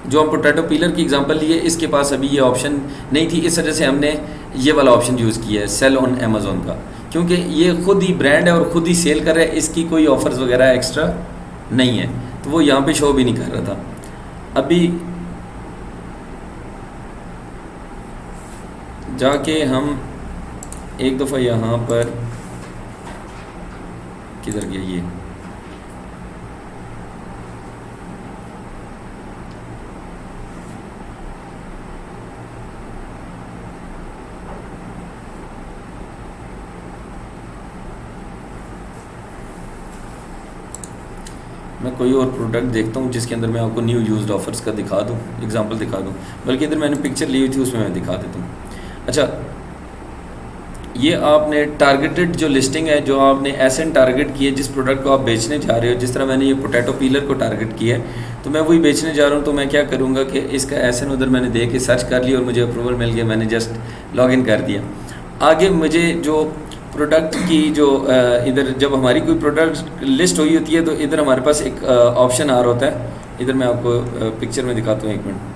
जो हम पोटैटो पीलर की एग्जांपल लिए, इसके पास अभी ये ऑप्शन नहीं थी, इस वजह से हमने ये वाला ऑप्शन यूज़ किया है सेल ऑन अमेज़ोन का, क्योंकि ये खुद ही ब्रांड है और ख़ुद ही सेल कर रहा है, इसकी कोई ऑफ़र्स वगैरह एक्स्ट्रा नहीं है, तो वो यहाँ पे शो भी नहीं कर रहा था। अभी जाके हम एक दफ़ा यहाँ पर किधर गया ये, मैं कोई और प्रोडक्ट देखता हूँ जिसके अंदर मैं आपको न्यू यूज्ड ऑफर्स का दिखा दूँ, एग्जांपल दिखा दूँ, बल्कि इधर मैंने पिक्चर ली हुई थी उसमें मैं दिखा देता हूँ। अच्छा, ये आपने टारगेटेड जो लिस्टिंग है, जो आपने एसएन टारगेट की है, जिस प्रोडक्ट को आप बेचने जा रहे हो, जिस तरह मैंने ये पोटैटो पीलर को टारगेट किया है, तो मैं वही बेचने जा रहा हूँ। तो मैं क्या करूँगा कि इसका एसएन उधर मैंने दे के सर्च कर लिया और मुझे अप्रूवल मिल गया, मैंने जस्ट लॉगिन कर दिया। आगे मुझे जो प्रोडक्ट की जो इधर जब हमारी कोई प्रोडक्ट लिस्ट हुई होती है तो इधर हमारे पास एक ऑप्शन आ रहा होता है। इधर मैं आपको पिक्चर में दिखाता हूँ, एक मिनट।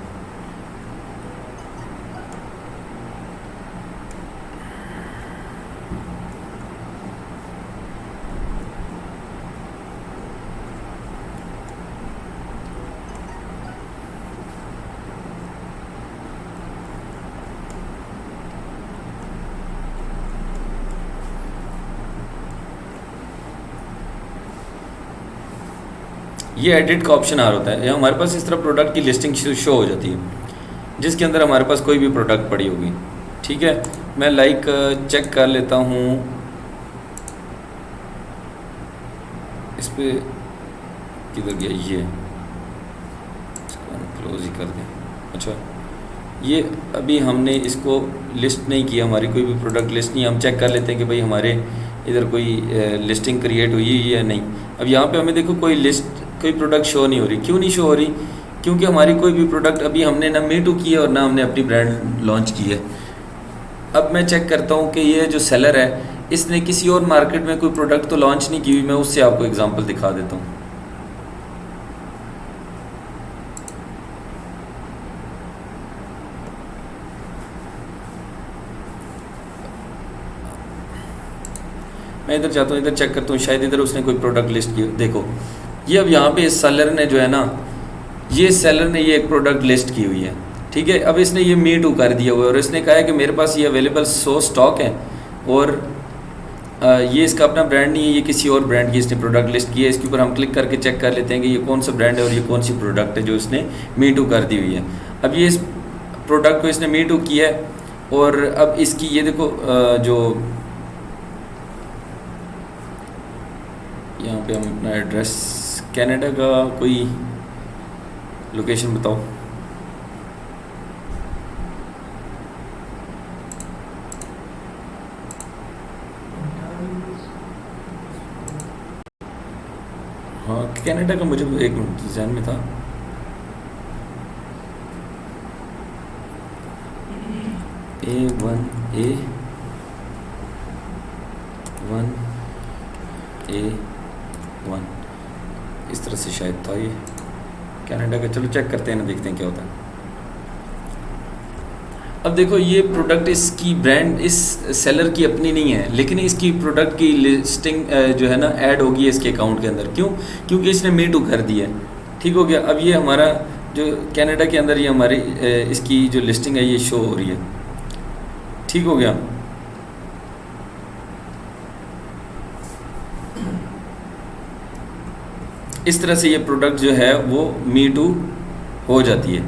ये एडिट का ऑप्शन आ रहा होता है, या हमारे पास इस तरह प्रोडक्ट की लिस्टिंग शो हो जाती है जिसके अंदर हमारे पास कोई भी प्रोडक्ट पड़ी होगी। ठीक है, मैं लाइक चेक कर लेता हूँ, इस पे किधर गया ये, इसको क्लोज ही कर दें। अच्छा, ये अभी हमने इसको लिस्ट नहीं किया, हमारी कोई भी प्रोडक्ट लिस्ट नहीं, हम चेक कर लेते हैं कि भाई हमारे इधर कोई लिस्टिंग क्रिएट हुई है या नहीं। अब यहाँ पे हमें देखो कोई लिस्ट, कोई प्रोडक्ट शो नहीं हो रही। क्यों नहीं शो हो रही? क्योंकि हमारी कोई भी प्रोडक्ट अभी हमने ना Me Too की है और ना हमने अपनी ब्रांड लॉन्च की है। अब मैं चेक करता हूँ कि ये जो सेलर है इसने किसी और मार्केट में कोई प्रोडक्ट तो लॉन्च नहीं की हुई, मैं उससे आपको एग्जांपल दिखा देता हूँ। मैं इधर जाता हूँ, इधर चेक करता हूँ, शायद इधर उसने कोई प्रोडक्ट लिस्ट की। देखो ये अब यहाँ पे इस सेलर ने जो है ना, ये सेलर ने ये एक प्रोडक्ट लिस्ट की हुई है। ठीक है, अब इसने ये Me Too कर दिया हुआ है और इसने कहा है कि मेरे पास ये अवेलेबल 100 स्टॉक है और ये इसका अपना ब्रांड नहीं है, ये किसी और ब्रांड की इसने प्रोडक्ट लिस्ट की है। इसके ऊपर हम क्लिक करके चेक कर लेते हैं कि ये कौन सा ब्रांड है और ये कौन सी प्रोडक्ट है जो इसने Me Too कर दी हुई है। अब ये इस प्रोडक्ट को इसने Me Too किया है और अब इसकी ये देखो जो यहाँ पे हम अपना एड्रेस, कनाडा का कोई लोकेशन बताओ। हाँ, कनाडा का मुझे एक मिनट ध्यान में था। A1 इस तरह से शायद था ये कनाडा का। चलो चेक करते हैं ना, देखते हैं क्या होता है। अब देखो ये प्रोडक्ट, इसकी ब्रांड इस सेलर की अपनी नहीं है, लेकिन इसकी प्रोडक्ट की लिस्टिंग जो है ना ऐड होगी इसके अकाउंट के अंदर। क्यों? क्योंकि इसने Me Too कर दी है। ठीक हो गया। अब ये हमारा जो कनाडा के अंदर ये हमारी इसकी जो लिस्टिंग है ये शो हो रही है। ठीक हो गया। इस तरह से ये प्रोडक्ट जो है वो Me Too हो जाती है।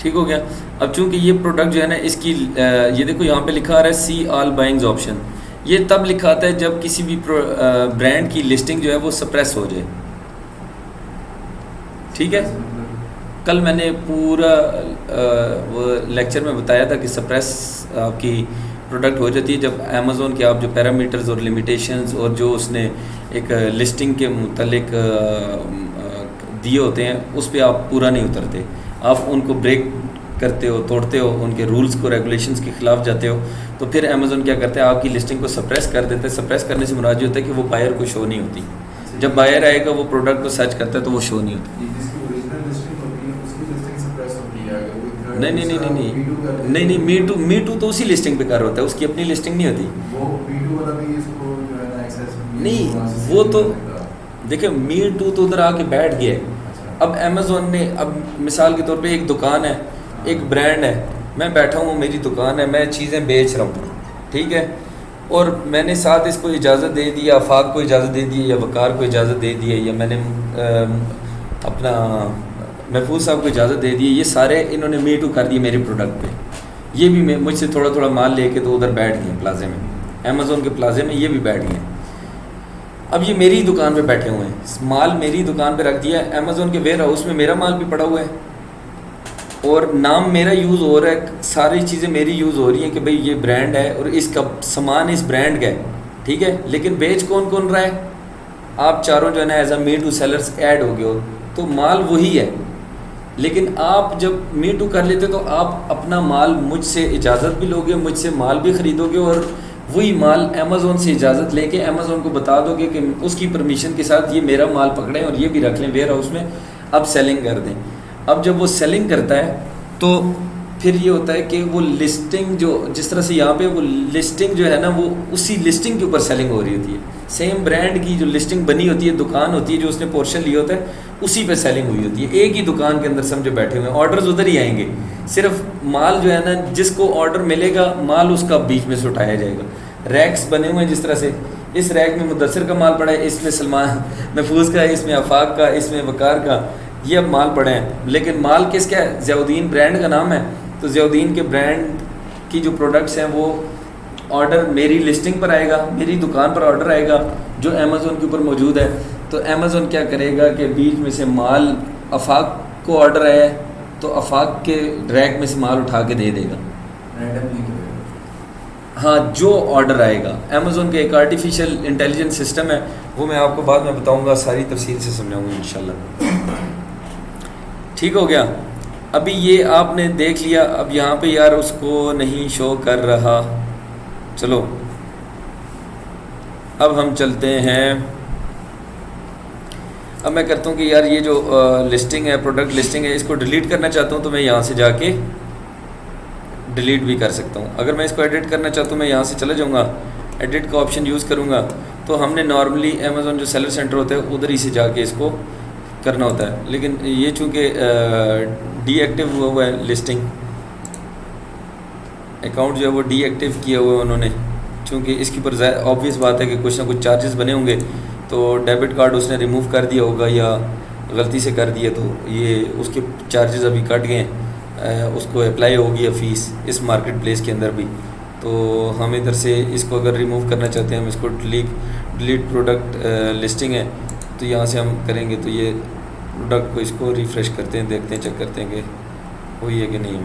ठीक हो गया। अब चूंकि ये प्रोडक्ट जो है ना इसकी ये देखो यहाँ पे लिखा आ रहा है सी ऑल बाइंग्स ऑप्शन, ये तब लिखा आता है जब किसी भी ब्रांड की लिस्टिंग जो है वो सप्रेस हो जाए। ठीक है, कल मैंने पूरा वो लेक्चर में बताया था कि सप्रेस आपकी प्रोडक्ट हो जाती है जब अमेज़ोन के आप जो पैरामीटर्स और लिमिटेशंस और जो उसने एक लिस्टिंग के मुतलिक दिए होते हैं उस पर आप पूरा नहीं उतरते, आप उनको ब्रेक करते हो, तोड़ते हो, उनके रूल्स को रेगुलेशंस के ख़िलाफ़ जाते हो, तो फिर अमेज़ोन क्या करता है आपकी लिस्टिंग को सप्रेस कर देता है। सप्रेस करने से मुराद होता है कि वो बायर को शो नहीं होती। जब बायर आएगा वो प्रोडक्ट को सर्च करता है तो वो शो नहीं होती। नहीं नहीं नहीं नहीं नहीं नहीं नहीं मी टू तो उसी लिस्टिंग पे कर होता है, उसकी अपनी लिस्टिंग नहीं होती। वो मी2 वाला भी इसको जो है ना एक्सेस नहीं वो तो देखिए मी टू तो उधर आके बैठ गया है। अब अमेज़ोन ने, अब मिसाल के तौर पे एक दुकान है, एक ब्रांड है, मैं बैठा हूँ, मेरी दुकान है, मैं चीज़ें बेच रहा हूँ, ठीक है, और मैंने साथ इसको इजाज़त दे दी, आफाक को इजाज़त दे दी, या वकार को इजाज़त दे दी, या मैंने अपना महफूज साहब को इजाज़त दे दी, ये सारे इन्होंने मी टू कर दिए मेरे प्रोडक्ट पे। ये भी मुझसे थोड़ा थोड़ा माल लेके तो उधर बैठ गए प्लाजे में, अमेज़ोन के प्लाजे में ये भी बैठ गए। अब ये मेरी दुकान पे बैठे हुए हैं, माल मेरी दुकान पे रख दिया, अमेज़ोन के वेयर हाउस में मेरा माल भी पड़ा हुआ है और नाम मेरा यूज़ हो रहा है, सारी चीज़ें मेरी यूज़ हो रही हैं कि भाई ये ब्रांड है और इसका सामान इस ब्रांड का है, ठीक है, लेकिन बेच कौन कौन रहा है? आप चारों जो है ना as a me too sellers ऐड हो गए हो, तो माल वही है, लेकिन आप जब मी टू कर लेते तो आप अपना माल मुझसे इजाज़त भी लोगे, मुझसे माल भी ख़रीदोगे और वही माल अमेज़ोन से इजाज़त लेके अमेज़ोन को बता दोगे कि उसकी परमिशन के साथ ये मेरा माल पकड़ें और ये भी रख लें वेयर हाउस में, अब सेलिंग कर दें। अब जब वो सेलिंग करता है तो फिर ये होता है कि वो लिस्टिंग जो जिस तरह से यहाँ पे वो लिस्टिंग जो है ना वो उसी लिस्टिंग के ऊपर सेलिंग हो रही होती है, सेम ब्रांड की जो लिस्टिंग बनी होती है, दुकान होती है जो उसने पोर्शन लिया होता है उसी पे सेलिंग हुई होती है। एक ही दुकान के अंदर समझो बैठे हुए हैं, ऑर्डर्स उधर ही आएंगे, सिर्फ माल जो है ना जिसको ऑर्डर मिलेगा माल उसका बीच में से उठाया जाएगा। रैक्स बने हुए हैं जिस तरह से, इस रैक में मुदस्सिर का माल पड़ा है, इसमें सलमान महफूज का, इसमें आफाक का, इसमें वकार का, ये अब माल पड़े हैं, लेकिन माल किसका है? ज़ियाउद्दीन ब्रांड का नाम है, तो ज़ियाउद्दीन के ब्रांड की जो प्रोडक्ट्स हैं वो ऑर्डर मेरी लिस्टिंग पर आएगा, मेरी दुकान पर ऑर्डर आएगा जो अमेज़ोन के ऊपर मौजूद है, तो अमेज़ोन क्या करेगा कि बीच में से माल आफाक को ऑर्डर आया है तो आफाक के रैक में से माल उठा के दे देगा, हाँ जो ऑर्डर आएगा। अमेज़ोन का एक आर्टिफिशियल इंटेलिजेंस सिस्टम है, वो मैं आपको बाद में बताऊंगा, सारी तफसील से समझाऊंगा इंशाल्लाह। ठीक हो गया। अभी ये आपने देख लिया, अब यहाँ पे यार उसको नहीं शो कर रहा, चलो अब हम चलते हैं। अब मैं करता हूँ कि यार ये जो लिस्टिंग है, प्रोडक्ट लिस्टिंग है, इसको डिलीट करना चाहता हूँ तो मैं यहाँ से जाके डिलीट भी कर सकता हूँ। अगर मैं इसको एडिट करना चाहता हूँ मैं यहाँ से चला जाऊँगा, एडिट का ऑप्शन यूज़ करूँगा, तो हमने नॉर्मली अमेज़ोन जो सेलर सेंटर होता है उधर ही से जाके इसको करना होता है, लेकिन ये चूँकि डीएक्टिव हुआ है, लिस्टिंग अकाउंट जो है वो डीएक्टिव किया हुआ है उन्होंने, चूँकि इसके ऊपर ऑब्वियस बात है कि कुछ ना कुछ चार्जेस बने होंगे, तो डेबिट कार्ड उसने रिमूव कर दिया होगा या गलती से कर दिया, तो ये उसके चार्जेस अभी कट गए हैं, उसको अप्लाई होगी या फ़ीस इस मार्केट प्लेस के अंदर भी। तो हम इधर से इसको अगर रिमूव करना चाहते हैं, हम इसको डिलीट प्रोडक्ट लिस्टिंग है, तो यहाँ से हम करेंगे, तो ये प्रोडक्ट को इसको रिफ़्रेश करते हैं, देखते हैं, चेक करते हैं कि वही है कि नहीं।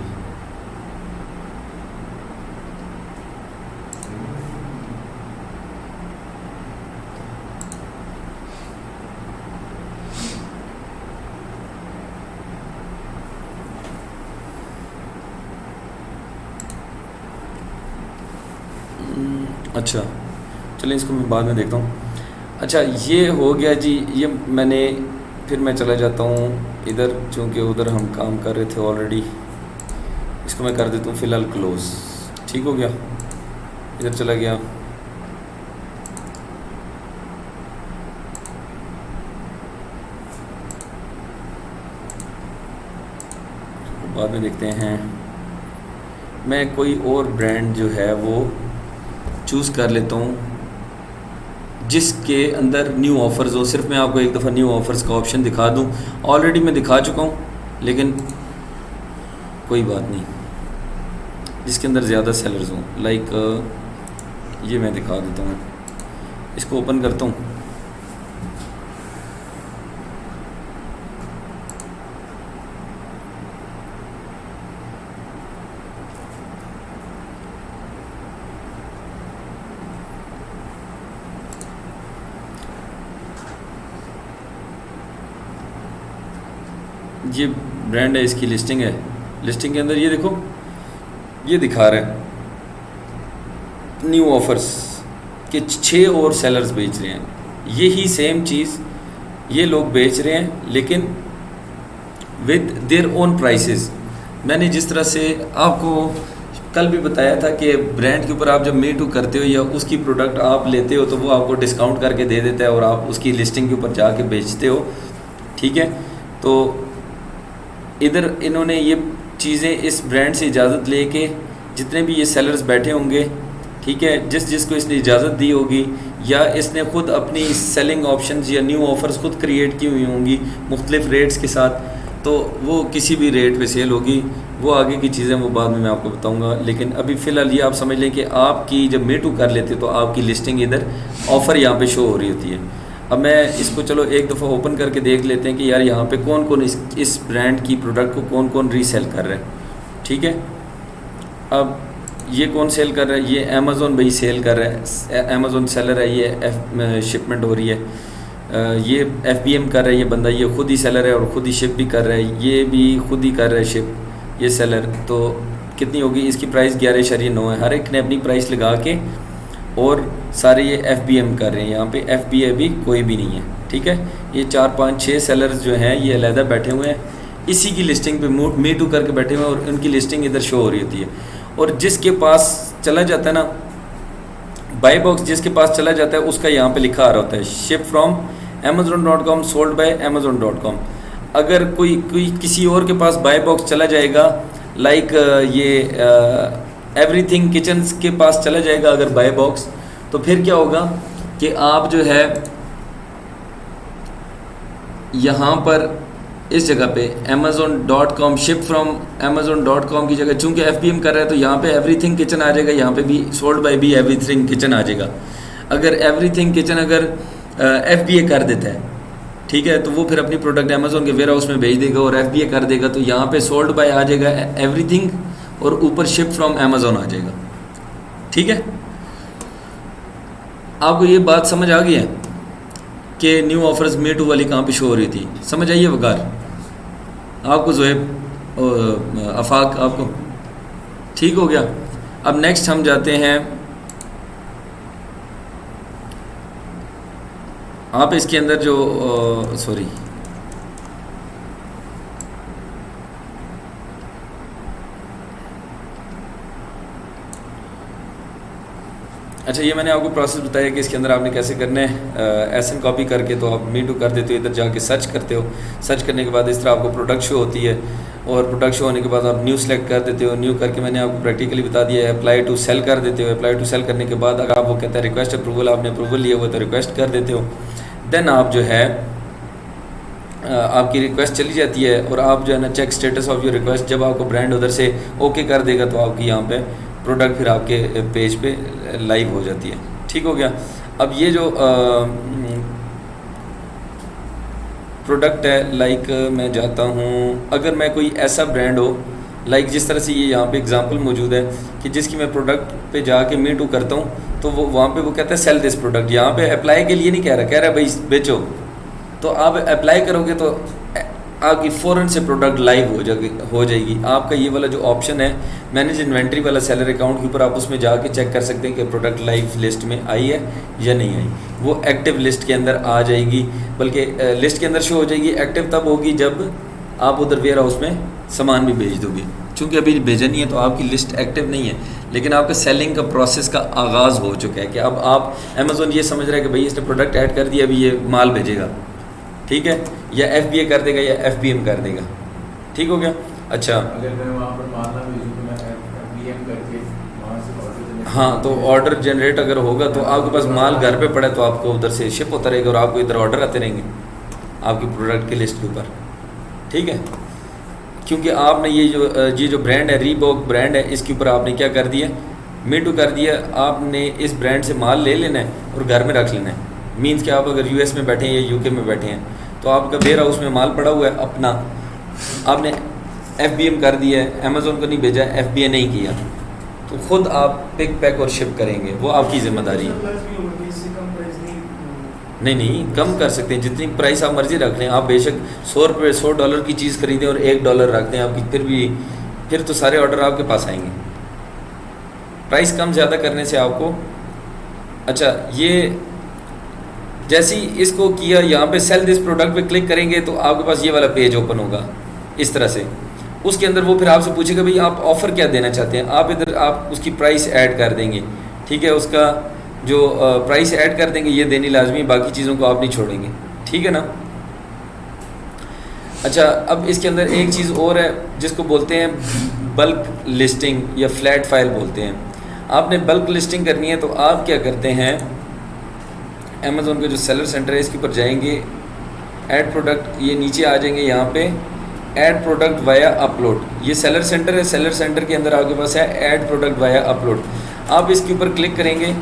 अच्छा चलिए इसको मैं बाद में देखता हूँ। अच्छा ये हो गया जी, ये मैंने, फिर मैं चला जाता हूँ इधर, चूँकि उधर हम काम कर रहे थे ऑलरेडी, इसको मैं कर देता हूँ फ़िलहाल क्लोज़। ठीक हो गया, इधर चला गया। बाद में देखते हैं, मैं कोई और ब्रांड जो है वो चूज़ कर लेता हूँ जिसके अंदर न्यू ऑफ़र्स हो। सिर्फ मैं आपको एक दफ़ा न्यू ऑफ़र्स का ऑप्शन दिखा दूँ, ऑलरेडी मैं दिखा चुका हूँ, लेकिन कोई बात नहीं, जिसके अंदर ज़्यादा सेलर्स हों। लाइक ये मैं दिखा देता हूँ, इसको ओपन करता हूँ। ये ब्रांड है, इसकी लिस्टिंग है। लिस्टिंग के अंदर ये देखो, ये दिखा रहा है न्यू ऑफर्स के 6 और सेलर्स बेच रहे हैं। यही सेम चीज़ ये लोग बेच रहे हैं, लेकिन विद देयर ओन प्राइसेस। मैंने जिस तरह से आपको कल भी बताया था कि ब्रांड के ऊपर आप जब मी टू करते हो या उसकी प्रोडक्ट आप लेते हो तो वो आपको डिस्काउंट करके दे देता है और आप उसकी लिस्टिंग के ऊपर जाके बेचते हो, ठीक है। तो इधर इन्होंने ये चीज़ें इस ब्रांड से इजाज़त लेके जितने भी ये सेलर्स बैठे होंगे, ठीक है, जिसको इसने इजाज़त दी होगी या इसने ख़ुद अपनी सेलिंग ऑप्शंस या न्यू ऑफ़र्स खुद क्रिएट की हुई होंगी मुख्तलिफ रेट्स के साथ, तो वो किसी भी रेट पे सेल होगी। वो आगे की चीज़ें वो बाद में मैं आपको बताऊंगा, लेकिन अभी फ़िलहाल ये आप समझ लें कि आपकी जब मी टू कर लेते तो आपकी लिस्टिंग इधर ऑफ़र यहाँ पे शो हो रही होती है। अब मैं इसको चलो एक दफ़ा ओपन करके देख लेते हैं कि यार यहाँ पे कौन कौन इस ब्रांड की प्रोडक्ट को कौन कौन रीसेल कर रहा है, ठीक है। अब ये कौन सेल कर रहा है? ये अमेज़ोन भाई सेल कर रहा है, अमेज़ोन सेलर है, ये शिपमेंट हो रही है। ये FBM कर रहा है ये बंदा, ये ख़ुद ही सेलर है और ख़ुद ही शिप भी कर रहा है, ये भी खुद ही कर रहा है शिप, ये सेलर। तो कितनी होगी इसकी प्राइस? 11.9 है। हर एक ने अपनी प्राइस लगा के और सारे ये FBM कर रहे हैं। यहाँ पे FBA भी कोई भी नहीं है, ठीक है। ये 4 5 6 सेलर्स जो हैं ये अलहदा बैठे हुए हैं, इसी की लिस्टिंग पे मी टू करके बैठे हुए हैं और उनकी लिस्टिंग इधर शो हो रही होती है। और जिसके पास चला जाता है ना बाई बॉक्स, जिसके पास चला जाता है उसका यहाँ पे लिखा आ रहा होता है ship from Amazon.com sold by Amazon.com। अगर कोई किसी और के पास बाई बॉक्स चला जाएगा, लाइक ये एवरीथिंग किचन्स के पास चला जाएगा अगर बाई बॉक्स, तो फिर क्या होगा कि आप जो है यहाँ पर इस जगह पे Amazon.com शिप फ्रॉम Amazon.com की जगह चूँकि FBM कर रहा है तो यहाँ पे एवरीथिंग किचन आ जाएगा, यहाँ पे भी सोल्ड बाय भी एवरीथिंग किचन आ जाएगा। अगर एवरीथिंग किचन अगर FBA कर देता है, ठीक है, तो वो फिर अपनी प्रोडक्ट अमेज़ोन के वेयर हाउस में भेज देगा और FBA कर देगा, तो यहाँ पे सोल्ड बाय आ जाएगा एवरीथिंग और ऊपर शिप फ्रॉम Amazon आ जाएगा, ठीक है। आपको ये बात समझ आ गई है कि न्यू ऑफर्स मी टू वाली कहाँ पे शो हो रही थी? समझ आइए वकार आपको, ज़ोएब आफाक आपको ठीक हो गया। अब नेक्स्ट हम जाते हैं, आप इसके अंदर जो सॉरी अच्छा, ये मैंने आपको प्रोसेस बताया कि इसके अंदर आपने कैसे करना है। SN कॉपी करके तो आप मी टू कर देते हो, इधर जाके सर्च करते हो, सर्च करने के बाद इस तरह आपको प्रोडक्ट शो होती है और प्रोडक्ट शो होने के बाद आप न्यू सेलेक्ट कर देते हो। न्यू करके मैंने आपको प्रैक्टिकली बता दिया है, अप्लाई टू सेल कर देते हो। अप्लाई टू सेल करने के बाद अगर आप वो कहता है रिक्वेस्ट अप्रूवल, आपने अप्रूवल लिया हुआ तो रिक्वेस्ट कर देते हो। देन आप जो है आपकी रिक्वेस्ट चली जाती है और आप जो है ना check status of your request, जब आपको ब्रांड उधर से ओके कर देगा तो आपकी यहाँ पे प्रोडक्ट फिर आपके पेज पे लाइव हो जाती है, ठीक हो गया। अब ये जो प्रोडक्ट है, लाइक मैं जाता हूँ, अगर मैं कोई ऐसा ब्रांड हो, लाइक जिस तरह से ये यहाँ पे एग्जांपल मौजूद है कि जिसकी मैं प्रोडक्ट पे जाके मी टू करता हूँ तो वो वहाँ पे वो कहता है सेल दिस प्रोडक्ट। यहाँ पे अप्लाई के लिए नहीं कह रहा है भाई बेचो, तो आप अप्लाई करोगे तो आपकी फ़ौरन से प्रोडक्ट लाइव हो जाएगी। आपका ये वाला जो ऑप्शन है मैनेज इन्वेंट्री वाला सेलर अकाउंट के ऊपर, आप उसमें जाके चेक कर सकते हैं कि प्रोडक्ट लाइव लिस्ट में आई है या नहीं आई। वो एक्टिव लिस्ट के अंदर आ जाएगी, बल्कि लिस्ट के अंदर शो हो जाएगी। एक्टिव तब होगी जब आप उधर वेयर हाउस में सामान भी भेज दोगे। चूँकि अभी भेजा नहीं है तो आपकी लिस्ट एक्टिव नहीं है, लेकिन आपका सेलिंग का प्रोसेस का आगाज़ हो चुका है कि अब आप अमेज़ोन ये समझ रहा है कि भाई इसने प्रोडक्ट ऐड कर दिया, अभी ये माल भेजेगा, ठीक है, या FBA कर देगा या FBM कर देगा, ठीक हो गया। अच्छा, अगर मैं वहाँ पर माल ना भेजूँ तो मैं FBM करके वहाँ से ऑर्डर, हाँ, तो ऑर्डर जनरेट अगर होगा तो आपके पास माल घर पे पड़ा तो आपको उधर से शिप होता रहेगा और आपको इधर ऑर्डर आते रहेंगे आपकी प्रोडक्ट की लिस्ट के ऊपर, ठीक है। क्योंकि आपने ये जो ब्रांड है, रीबॉक ब्रांड है, इसके ऊपर आपने क्या कर दिया, मी टू कर दिया। आपने इस ब्रांड से माल ले लेना है और घर में रख लेना है। मीन्स कि आप अगर यूएस में बैठे हैं या यूके में बैठे हैं तो आपका वेयर हाउस में माल पड़ा हुआ है अपना, आपने एफबीएम कर दिया है, अमेज़ोन को नहीं भेजा, एफबीए नहीं किया, तो ख़ुद आप पिक पैक और शिप करेंगे, वो आपकी ज़िम्मेदारी है। नहीं कम कर सकते हैं, जितनी प्राइस आप मर्ज़ी रख लें। आप बेशक $100 की चीज़ खरीदें और $1 रख दें आपकी, फिर तो सारे ऑर्डर आपके पास आएंगे। प्राइस कम ज़्यादा करने से आपको, अच्छा ये जैसे ही इसको किया, यहाँ पे सेल दिस प्रोडक्ट पे क्लिक करेंगे तो आपके पास ये वाला पेज ओपन होगा इस तरह से। उसके अंदर वो फिर आपसे पूछेगा भाई आप ऑफ़र क्या देना चाहते हैं। आप इधर आप उसकी प्राइस ऐड कर देंगे, ठीक है, उसका जो प्राइस ऐड कर देंगे, ये देनी लाजमी, बाकी चीज़ों को आप नहीं छोड़ेंगे, ठीक है ना। अच्छा, अब इसके अंदर एक चीज़ और है जिसको बोलते हैं बल्क लिस्टिंग या फ्लैट फाइल बोलते हैं। आपने बल्क लिस्टिंग करनी है तो आप क्या करते हैं, अमेज़ोन का जो सेलर सेंटर है इसके ऊपर जाएंगे, ऐड प्रोडक्ट, ये नीचे आ जाएंगे, यहाँ पे ऐड प्रोडक्ट वाया अपलोड, ये सेलर सेंटर है। सेलर सेंटर के अंदर आपके पास है ऐड प्रोडक्ट वाया अपलोड। आप इसके ऊपर क्लिक करेंगे,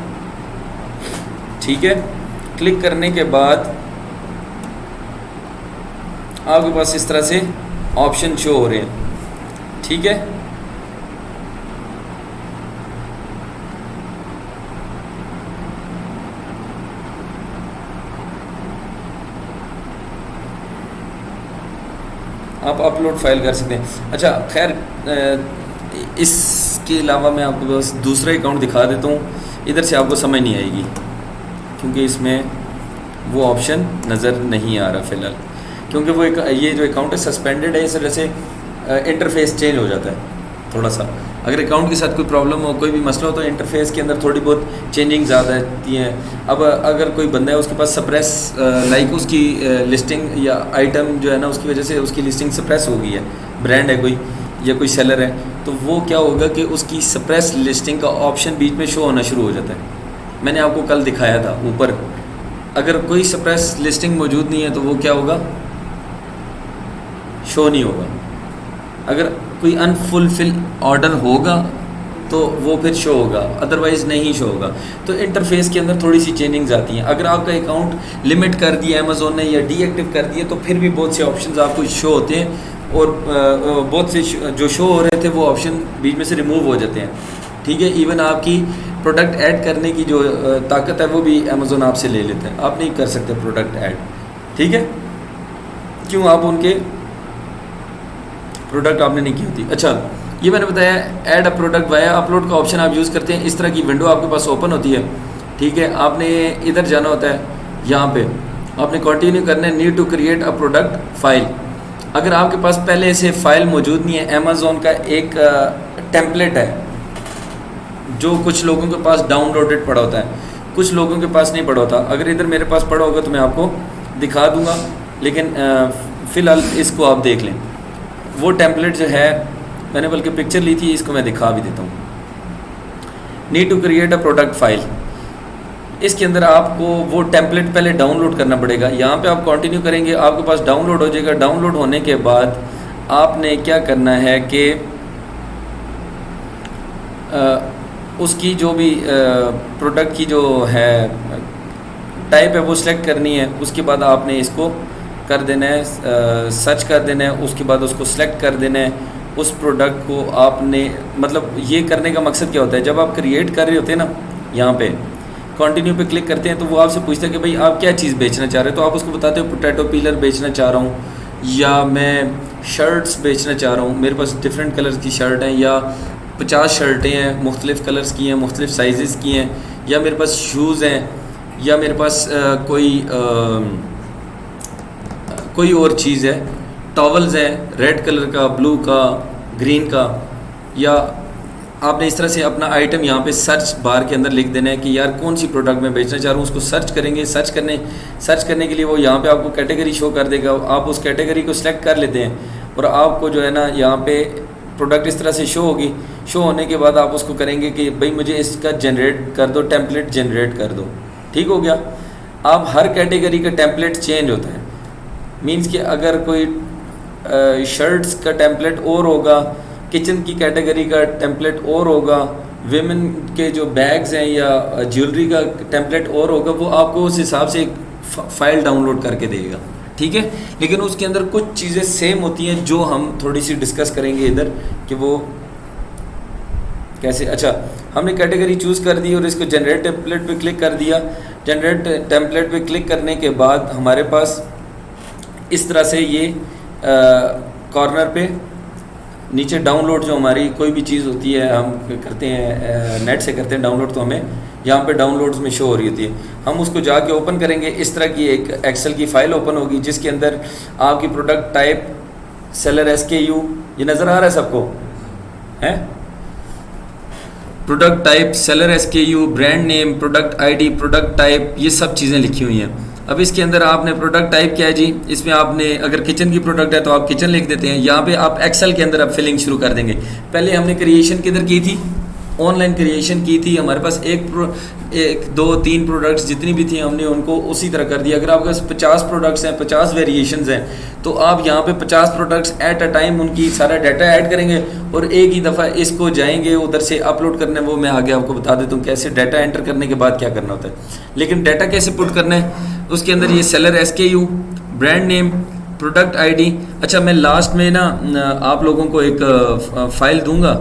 ठीक है। क्लिक करने के बाद आपके पास इस तरह से ऑप्शन शो हो रहे हैं, ठीक है। आप अपलोड फाइल कर सकते हैं। अच्छा खैर, इसके अलावा मैं आपको बस दूसरा अकाउंट दिखा देता हूँ, इधर से आपको समझ नहीं आएगी क्योंकि इसमें वो ऑप्शन नज़र नहीं आ रहा फ़िलहाल, क्योंकि वो ये जो अकाउंट है सस्पेंडेड है, इस वजह से इंटरफेस चेंज हो जाता है थोड़ा सा। अगर अकाउंट के साथ कोई प्रॉब्लम हो, कोई भी मसला हो, तो इंटरफेस के अंदर थोड़ी बहुत चेंजिंग ज़्यादा आती हैं। अब अगर कोई बंदा है उसके पास सप्रेस लाइक उसकी लिस्टिंग या आइटम जो है ना, उसकी वजह से उसकी लिस्टिंग सप्रेस हो गई है, ब्रांड है कोई या कोई सेलर है, तो वो क्या होगा कि उसकी सप्रेस लिस्टिंग का ऑप्शन बीच में शो होना शुरू हो जाता है। मैंने आपको कल दिखाया था ऊपर, अगर कोई सप्रेस लिस्टिंग मौजूद नहीं है तो वो क्या होगा, शो नहीं होगा। अगर कोई अनफुलफिल ऑर्डर होगा तो वो फिर शो होगा, अदरवाइज़ नहीं शो होगा। तो इंटरफेस के अंदर थोड़ी सी चेंजिंग्स आती हैं। अगर आपका अकाउंट लिमिट कर दिया अमेज़ोन ने या डीएक्टिव कर दिया तो फिर भी बहुत से ऑप्शंस आपको शो होते हैं और बहुत से जो शो हो रहे थे वो ऑप्शन बीच में से रिमूव हो जाते हैं, ठीक है। इवन आपकी प्रोडक्ट ऐड करने की जो ताकत है वो भी अमेज़ोन आपसे ले लेते हैं, आप नहीं कर सकते प्रोडक्ट ऐड, ठीक है। क्यों, आप उनके प्रोडक्ट आपने नहीं की होती। अच्छा, ये मैंने बताया add a product via upload का ऑप्शन आप यूज़ करते हैं। इस तरह की विंडो आपके पास ओपन होती है, ठीक है। आपने इधर जाना होता है, यहाँ पे आपने कंटिन्यू करना है, need to create a product file. अगर आपके पास पहले से फ़ाइल मौजूद नहीं है, अमेज़ोन का एक टेम्पलेट है जो कुछ लोगों के पास डाउनलोडेड पड़ा होता है, कुछ लोगों के पास नहीं पड़ा होता। अगर इधर मेरे पास पड़ा होगा तो मैं आपको दिखा दूँगा, लेकिन फ़िलहाल इसको आप देख लें। वो टेम्पलेट जो है, मैंने बल्कि पिक्चर ली थी, इसको मैं दिखा भी देता हूँ। Need to create a product file, इसके अंदर आपको वो टेम्पलेट पहले डाउनलोड करना पड़ेगा। यहाँ पे आप कंटिन्यू करेंगे, आपके पास डाउनलोड हो जाएगा। डाउनलोड होने के बाद आपने क्या करना है कि उसकी जो भी प्रोडक्ट की जो है टाइप है वो सिलेक्ट करनी है। उसके बाद आपने इसको कर देना है, सर्च कर देना है, उसके बाद उसको सिलेक्ट कर देना है। उस प्रोडक्ट को आपने, मतलब ये करने का मकसद क्या होता है, जब आप क्रिएट कर रहे होते हैं ना, यहाँ पे कंटिन्यू पे क्लिक करते हैं तो वो आपसे पूछता है कि भाई आप क्या चीज़ बेचना चाह रहे हो। तो आप उसको बताते हो पोटैटो पीलर बेचना चाह रहा हूँ, या मैं शर्ट्स बेचना चाह रहा हूँ, मेरे पास डिफरेंट कलर्स की शर्ट हैं, या 50 शर्टें हैं, मुख्तलिफ़ कलर्स की हैं, मुख्तलिफ़ साइज़ की हैं, या मेरे पास शूज़ हैं, या मेरे पास कोई और चीज़ है, टॉवल्स हैं रेड कलर का, ब्लू का, ग्रीन का। या आपने इस तरह से अपना आइटम यहाँ पे सर्च बार के अंदर लिख देना है कि यार कौन सी प्रोडक्ट मैं बेचना चाह रहा हूँ, उसको सर्च करेंगे। सर्च करने के लिए वो यहाँ पे आपको कैटेगरी शो कर देगा। आप उस कैटेगरी को सिलेक्ट कर लेते हैं और आपको जो है ना यहाँ पे प्रोडक्ट इस तरह से शो होगी। शो होने के बाद आप उसको करेंगे कि भाई मुझे इसका जनरेट कर दो, टेम्पलेट जनरेट कर दो, ठीक हो गया। अब हर कैटेगरी का टेम्पलेट चेंज होता है, मीन्स कि अगर कोई शर्ट्स का टेम्पलेट और होगा, किचन की कैटेगरी का टेम्पलेट और होगा, वेमेन के जो बैग्स हैं या ज्वेलरी का टेम्पलेट और होगा, वो आपको उस हिसाब से एक फ़ाइल डाउनलोड करके देगा, ठीक है। लेकिन उसके अंदर कुछ चीज़ें सेम होती हैं जो हम थोड़ी सी डिस्कस करेंगे इधर कि वो कैसे। अच्छा, हमने कैटेगरी चूज़ कर दी और इसको जनरेट टेम्पलेट पे क्लिक कर दिया। जनरेट टेम्पलेट पे क्लिक करने के बाद हमारे पास इस तरह से ये कॉर्नर पे नीचे डाउनलोड जो हमारी कोई भी चीज़ होती है हम करते हैं नेट से करते हैं डाउनलोड, तो हमें यहाँ पे डाउनलोड्स में शो हो रही होती है। हम उसको जाके ओपन करेंगे, इस तरह की एक एक्सेल की फ़ाइल ओपन होगी जिसके अंदर आपकी प्रोडक्ट टाइप, सेलर SKU, ये नज़र आ रहा है सबको है, product type, seller SKU, brand name, product ID, product type, ये सब चीज़ें लिखी हुई हैं। अब इसके अंदर आपने प्रोडक्ट टाइप क्या है जी, इसमें आपने अगर किचन की प्रोडक्ट है तो आप किचन लिख देते हैं। यहाँ पे आप एक्सेल के अंदर अब फिलिंग शुरू कर देंगे। पहले हमने क्रिएशन किधर की थी, ऑनलाइन क्रिएशन की थी। हमारे पास एक दो तीन प्रोडक्ट्स जितनी भी थी हमने उनको उसी तरह कर दिया। अगर आपके पास 50 प्रोडक्ट्स हैं, 50 वेरिएशंस हैं, तो आप यहाँ पे 50 प्रोडक्ट्स एट अ टाइम उनकी सारा डाटा ऐड करेंगे और एक ही दफ़ा इसको जाएंगे उधर से अपलोड करने। वो मैं आगे आपको बता देता हूँ कैसे डाटा एंटर करने के बाद क्या करना होता है। लेकिन डाटा कैसे पुट करना है, उसके अंदर ये seller SKU, brand name, product ID। अच्छा, मैं लास्ट में ना आप लोगों को एक फ़ाइल दूंगा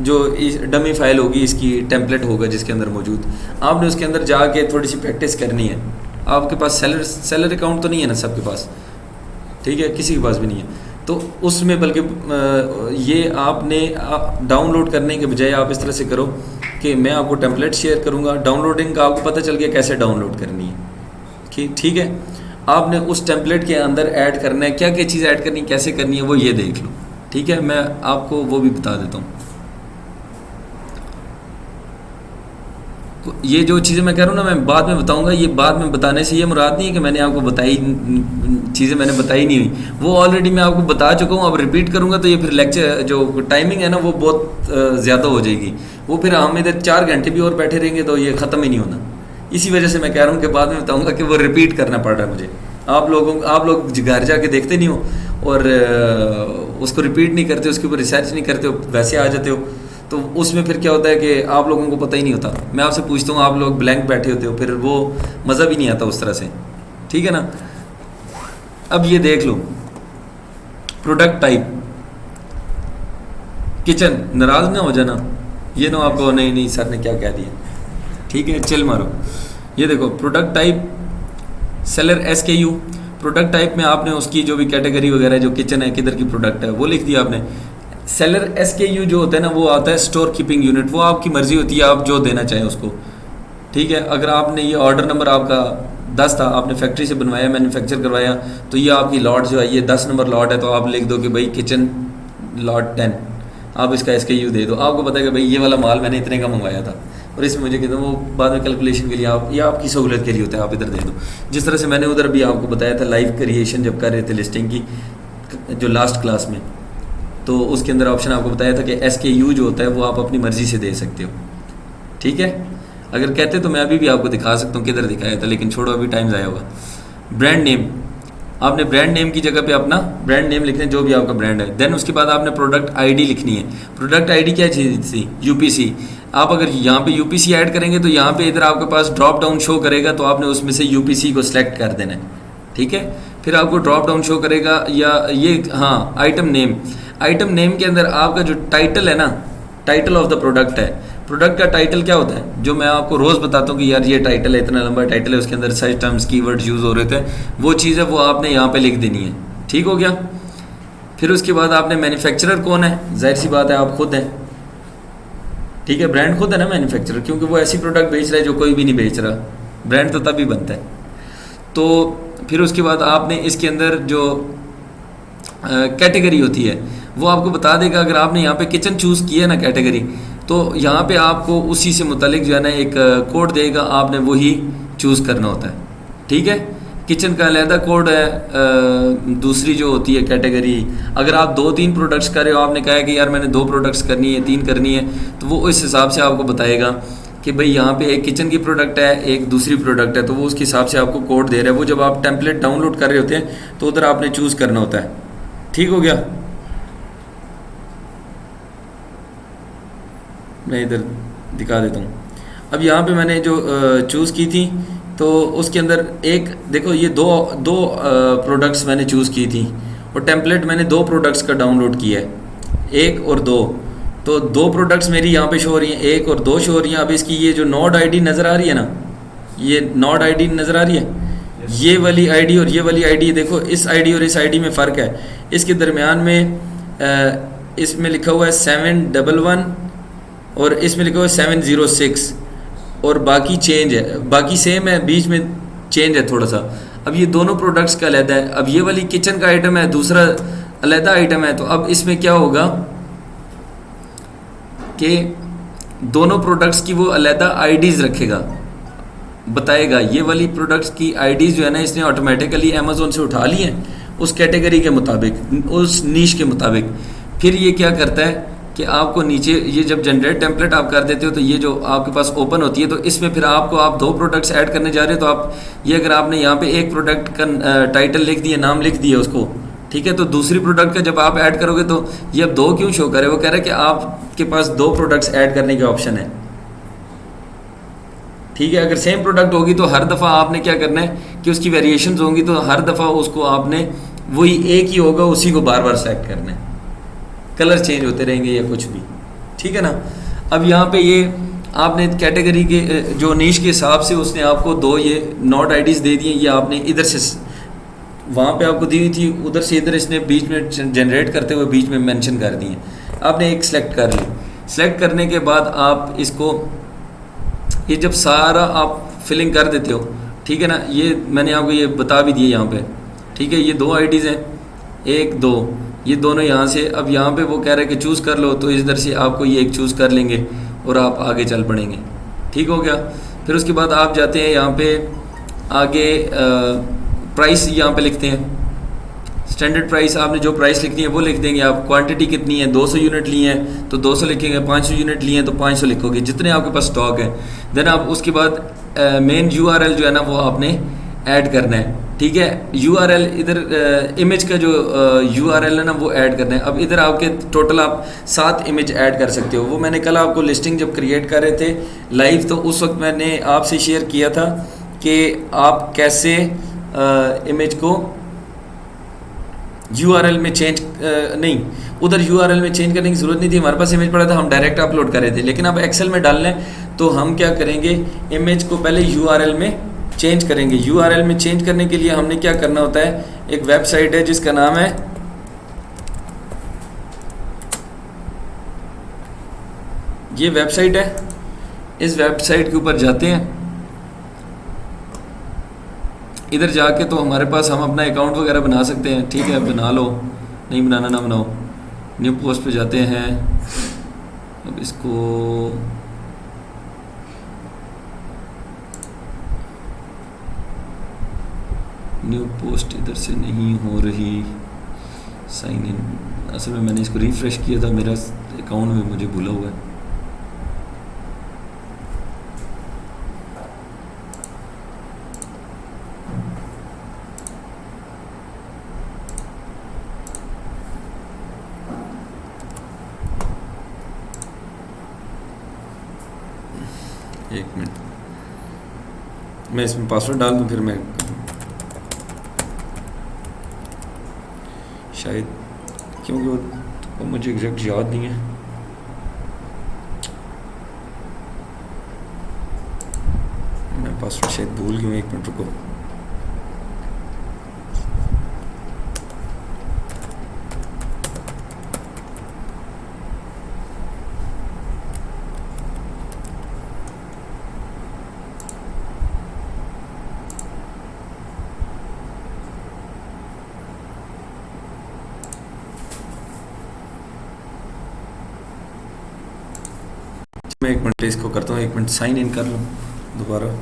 जो इस डमी फ़ाइल होगी, इसकी टेम्पलेट होगा जिसके अंदर मौजूद। आपने उसके अंदर जाके थोड़ी सी प्रैक्टिस करनी है। आपके पास सेलर अकाउंट तो नहीं है ना सबके पास, ठीक है, किसी के पास भी नहीं है, तो उसमें बल्कि ये आपने डाउनलोड करने के बजाय आप इस तरह से करो कि मैं आपको टेम्पलेट शेयर करूँगा, डाउनलोडिंग का आपको पता चल गया कैसे डाउनलोड करनी है, ठीक है। आपने उस टेम्पलेट के अंदर ऐड करना है, क्या क्या चीज़ ऐड करनी है, कैसे करनी है, वो ये देख लो, ठीक है। मैं आपको वो भी बता देता हूँ। ये जो चीज़ें मैं कह रहा हूँ ना, मैं बाद में बताऊँगा। ये बाद में बताने से ये मुराद नहीं है कि मैंने आपको बताई चीज़ें मैंने बताई नहीं हुई, वो ऑलरेडी मैं आपको बता चुका हूँ। अब रिपीट करूँगा तो ये फिर लेक्चर जो टाइमिंग है ना वो बहुत ज़्यादा हो जाएगी, वो फिर हम इधर 4 घंटे भी और बैठे रहेंगे तो ये ख़त्म ही नहीं होना। इसी वजह से मैं कह रहा हूँ कि बाद में बताऊँगा कि वो रिपीट करना पड़ रहा है मुझे। आप लोग घर जाके देखते नहीं हो और उसको रिपीट नहीं करते, उसके ऊपर रिसर्च नहीं करते हो, वैसे आ जाते हो, तो उसमें फिर क्या होता है कि आप लोगों को पता ही नहीं होता। मैं आपसे पूछता हूँ, आप लोग ब्लैंक बैठे होते हो, फिर वो मज़ा भी नहीं आता उस तरह से, ठीक है ना। अब ये देख लो, प्रोडक्ट टाइप किचन, नाराज़ ना हो जाना, ये ना आपको नहीं सर ने क्या कह दिया, ठीक है, चिल मारो। ये देखो product type, seller SKU, product type में आपने उसकी जो भी कैटेगरी वगैरह जो किचन है किधर की प्रोडक्ट है वो लिख दिया आपने। सेलर SKU जो होता है ना वो आता है स्टोर कीपिंग यूनिट, वो आपकी मर्ज़ी होती है आप जो देना चाहें उसको, ठीक है। अगर आपने ये ऑर्डर नंबर आपका 10 था, आपने फैक्ट्री से बनवाया, मैन्युफैक्चर करवाया, तो ये आपकी लॉट जो है ये 10 नंबर लॉट है, तो आप लिख दो कि भाई किचन लॉट 10, आप इसका SKU दे दो। आपको पता है कि भाई ये वाला माल मैंने इतने का मंगवाया था और इसमें मुझे कहते हैं वो बाद में कैलकुलेशन के लिए आप, ये आपकी सहूलियत के लिए होता है, आप इधर दे दो। जिस तरह से मैंने उधर भी आपको बताया था लाइव क्रिएशन जब कर रहे थे लिस्टिंग की जो लास्ट क्लास में, तो उसके अंदर ऑप्शन आपको बताया था कि SKU जो होता है वो आप अपनी मर्ज़ी से दे सकते हो, ठीक है। अगर कहते तो मैं अभी भी आपको दिखा सकता हूँ किधर दिखाया था, लेकिन छोड़ो अभी टाइम ज़ाया होगा। ब्रांड नेम, आपने ब्रांड नेम की जगह पे अपना ब्रांड नेम लिखना है जो भी आपका ब्रांड है। देन उसके बाद आपने प्रोडक्ट ID लिखनी है। प्रोडक्ट ID क्या चीज़ थी, UPC। आप अगर यहाँ पे UPC ऐड करेंगे तो यहाँ पे इधर आपके पास ड्रॉप डाउन शो करेगा, तो आपने उसमें से UPC को सिलेक्ट कर देना है, ठीक है। फिर आपको ड्रॉप डाउन शो करेगा या ये, हाँ, आइटम नेम। आइटम नेम के अंदर आपका जो टाइटल है ना, टाइटल ऑफ द प्रोडक्ट है, प्रोडक्ट का टाइटल क्या होता है, जो मैं आपको रोज़ बताता हूँ कि यार ये टाइटल है, इतना लंबा टाइटल है, उसके अंदर सर्च टर्म्स कीवर्ड्स यूज़ हो रहे थे, वो चीज़ है वो आपने यहाँ पे लिख देनी है, ठीक हो गया। फिर उसके बाद आपने मैन्युफैक्चरर कौन है, जाहिर सी बात है आप खुद हैं, ठीक है। ब्रांड खुद है ना मैन्युफैक्चरर, क्योंकि वो ऐसी प्रोडक्ट बेच रहा है जो कोई भी नहीं बेच रहा, ब्रांड तो तभी बनता है। तो फिर उसके बाद आपने इसके अंदर जो कैटेगरी होती है वो आपको बता देगा। अगर आपने यहाँ पे किचन चूज़ किया है ना कैटेगरी, तो यहाँ पे आपको उसी से मुतालिक जो है ना एक कोड देगा, आपने वही चूज़ करना होता है, ठीक है। किचन का अलहदा कोड है। दूसरी जो होती है कैटेगरी, अगर आप 2-3 प्रोडक्ट्स कर रहे हो, आपने कहा है कि यार मैंने 2 प्रोडक्ट्स करनी है, 3 करनी है, तो वो इस हिसाब से आपको बताएगा कि भाई यहाँ पे एक किचन की प्रोडक्ट है, एक दूसरी प्रोडक्ट है, तो वो उसके हिसाब से आपको कोड दे रहा है। वो जब आप टेम्पलेट डाउनलोड कर रहे होते हैं तो उधर आपने चूज़ करना होता है, ठीक हो गया। मैं इधर दिखा देता हूँ। अब यहाँ पे मैंने जो चूज़ की थी तो उसके अंदर एक देखो ये दो दो प्रोडक्ट्स मैंने चूज़ की थी और टेम्पलेट मैंने दो प्रोडक्ट्स का डाउनलोड किया है, एक और दो। तो दो प्रोडक्ट्स मेरी यहाँ पे शो हो रही हैं, एक और दो शो हो रही हैं। अब इसकी ये जो नोड आईडी नज़र आ रही है ना, ये नोड आईडी नज़र आ रही है, ये वाली आईडी और ये वाली आईडी, देखो इस आईडी और इस आईडी में फ़र्क है। इसके दरमियान में इसमें लिखा हुआ है 711 और इसमें लिखा हुआ है 706 और बाकी चेंज है, बाकी सेम है, बीच में चेंज है थोड़ा सा। अब ये दोनों प्रोडक्ट्स का अलहदा है। अब ये वाली किचन का आइटम है, दूसरा अलहदा आइटम है। तो अब इसमें क्या होगा कि दोनों प्रोडक्ट्स की वो अलहदा आईडीज़ रखेगा, बताएगा। ये वाली प्रोडक्ट्स की आईडीज़ जो है ना, इसने ऑटोमेटिकली अमेज़ोन से उठा ली हैं उस कैटेगरी के मुताबिक, उस नीश के मुताबिक। फिर ये क्या करता है कि आपको नीचे ये जब जनरेट टेम्पलेट आप कर देते हो तो ये जो आपके पास ओपन होती है, तो इसमें फिर आपको आप दो प्रोडक्ट्स ऐड करने जा रहे हो। तो आप ये अगर आपने यहाँ पे एक प्रोडक्ट का टाइटल लिख दिया, नाम लिख दिया उसको, ठीक है, तो दूसरी प्रोडक्ट का जब आप ऐड करोगे तो ये अब दो क्यों शो करे, वो कह रहा है कि आपके पास दो प्रोडक्ट्स ऐड करने के ऑप्शन है। ठीक है, अगर सेम प्रोडक्ट होगी तो हर दफ़ा आपने क्या करना है कि उसकी वेरिएशंस होंगी, तो हर दफ़ा उसको आपने वही एक ही होगा, उसी को बार बार सेलेक्ट करना है, कलर चेंज होते रहेंगे या कुछ भी। ठीक है ना। अब यहाँ पे ये आपने कैटेगरी के जो नीश के हिसाब से उसने आपको दो ये नोड आईडीज़ दे दिए, ये आपने इधर से वहाँ पे आपको दी हुई थी, उधर से इधर इसने बीच में जनरेट करते हुए बीच में मेंशन कर दिए। आपने एक सेलेक्ट कर ली। सेलेक्ट करने के बाद आप इसको ये जब सारा आप फिलिंग कर देते हो, ठीक है ना, ये मैंने आपको ये बता भी दिया यहाँ पे। ठीक है, ये दो आईडीज़ हैं, एक दो, ये दोनों यहाँ से। अब यहाँ पे वो कह रहा है कि चूज़ कर लो, तो इधर से आपको ये एक चूज़ कर लेंगे और आप आगे चल पड़ेंगे। ठीक हो गया। फिर उसके बाद आप जाते हैं यहाँ पे आगे, प्राइस यहाँ पे लिखते हैं, स्टैंडर्ड प्राइस। आपने जो प्राइस लिखनी है वो लिख देंगे आप। क्वांटिटी कितनी है, 200 यूनिट लिए हैं तो 200 लिखेंगे, 500 यूनिट लिए हैं तो 500 लिखोगे, जितने आपके पास स्टॉक है। देन आप उसके बाद मेन यूआरएल जो है ना वो आपने ऐड करना है। ठीक है, यूआरएल इधर इमेज का जो यूआरएल है ना वो ऐड करना है। अब इधर आपके टोटल आप 7 इमेज ऐड कर सकते हो। वो मैंने कल आपको लिस्टिंग जब क्रिएट कर रहे थे लाइव, तो उस वक्त मैंने आपसे शेयर किया था कि आप कैसे इमेज को यूआरएल में चेंज नहीं, उधर यूआरएल में चेंज करने की ज़रूरत नहीं थी, हमारे पास इमेज पड़ा था, हम डायरेक्ट अपलोड कर रहे थे। लेकिन अब एक्सेल में डालना है तो हम क्या करेंगे, इमेज को पहले यूआरएल में चेंज करेंगे। यूआरएल में चेंज करने के लिए हमने क्या करना होता है, एक वेबसाइट है जिसका नाम है, ये वेबसाइट है, इस वेबसाइट के ऊपर जाते हैं। इधर जाके तो हमारे पास हम अपना अकाउंट वगैरह बना सकते हैं। ठीक है, बना लो, नहीं बनाना ना बनाओ। न्यू पोस्ट पे जाते हैं। अब इसको न्यू पोस्ट इधर से नहीं हो रही, साइन इन। असल में मैंने इसको रिफ़्रेश किया था, मेरा अकाउंट में मुझे भूला हुआ है। एक मिनट, मैं इसमें पासवर्ड डाल दूँ फिर मैं शायद, क्योंकि वो मुझे एग्जैक्ट याद नहीं है। मैं पासवर्ड शायद भूल गया हूँ, एक मिनट रुको। मैं एक मिनट इसको करता हूँ, एक मिनट साइन इन कर लूँ दोबारा।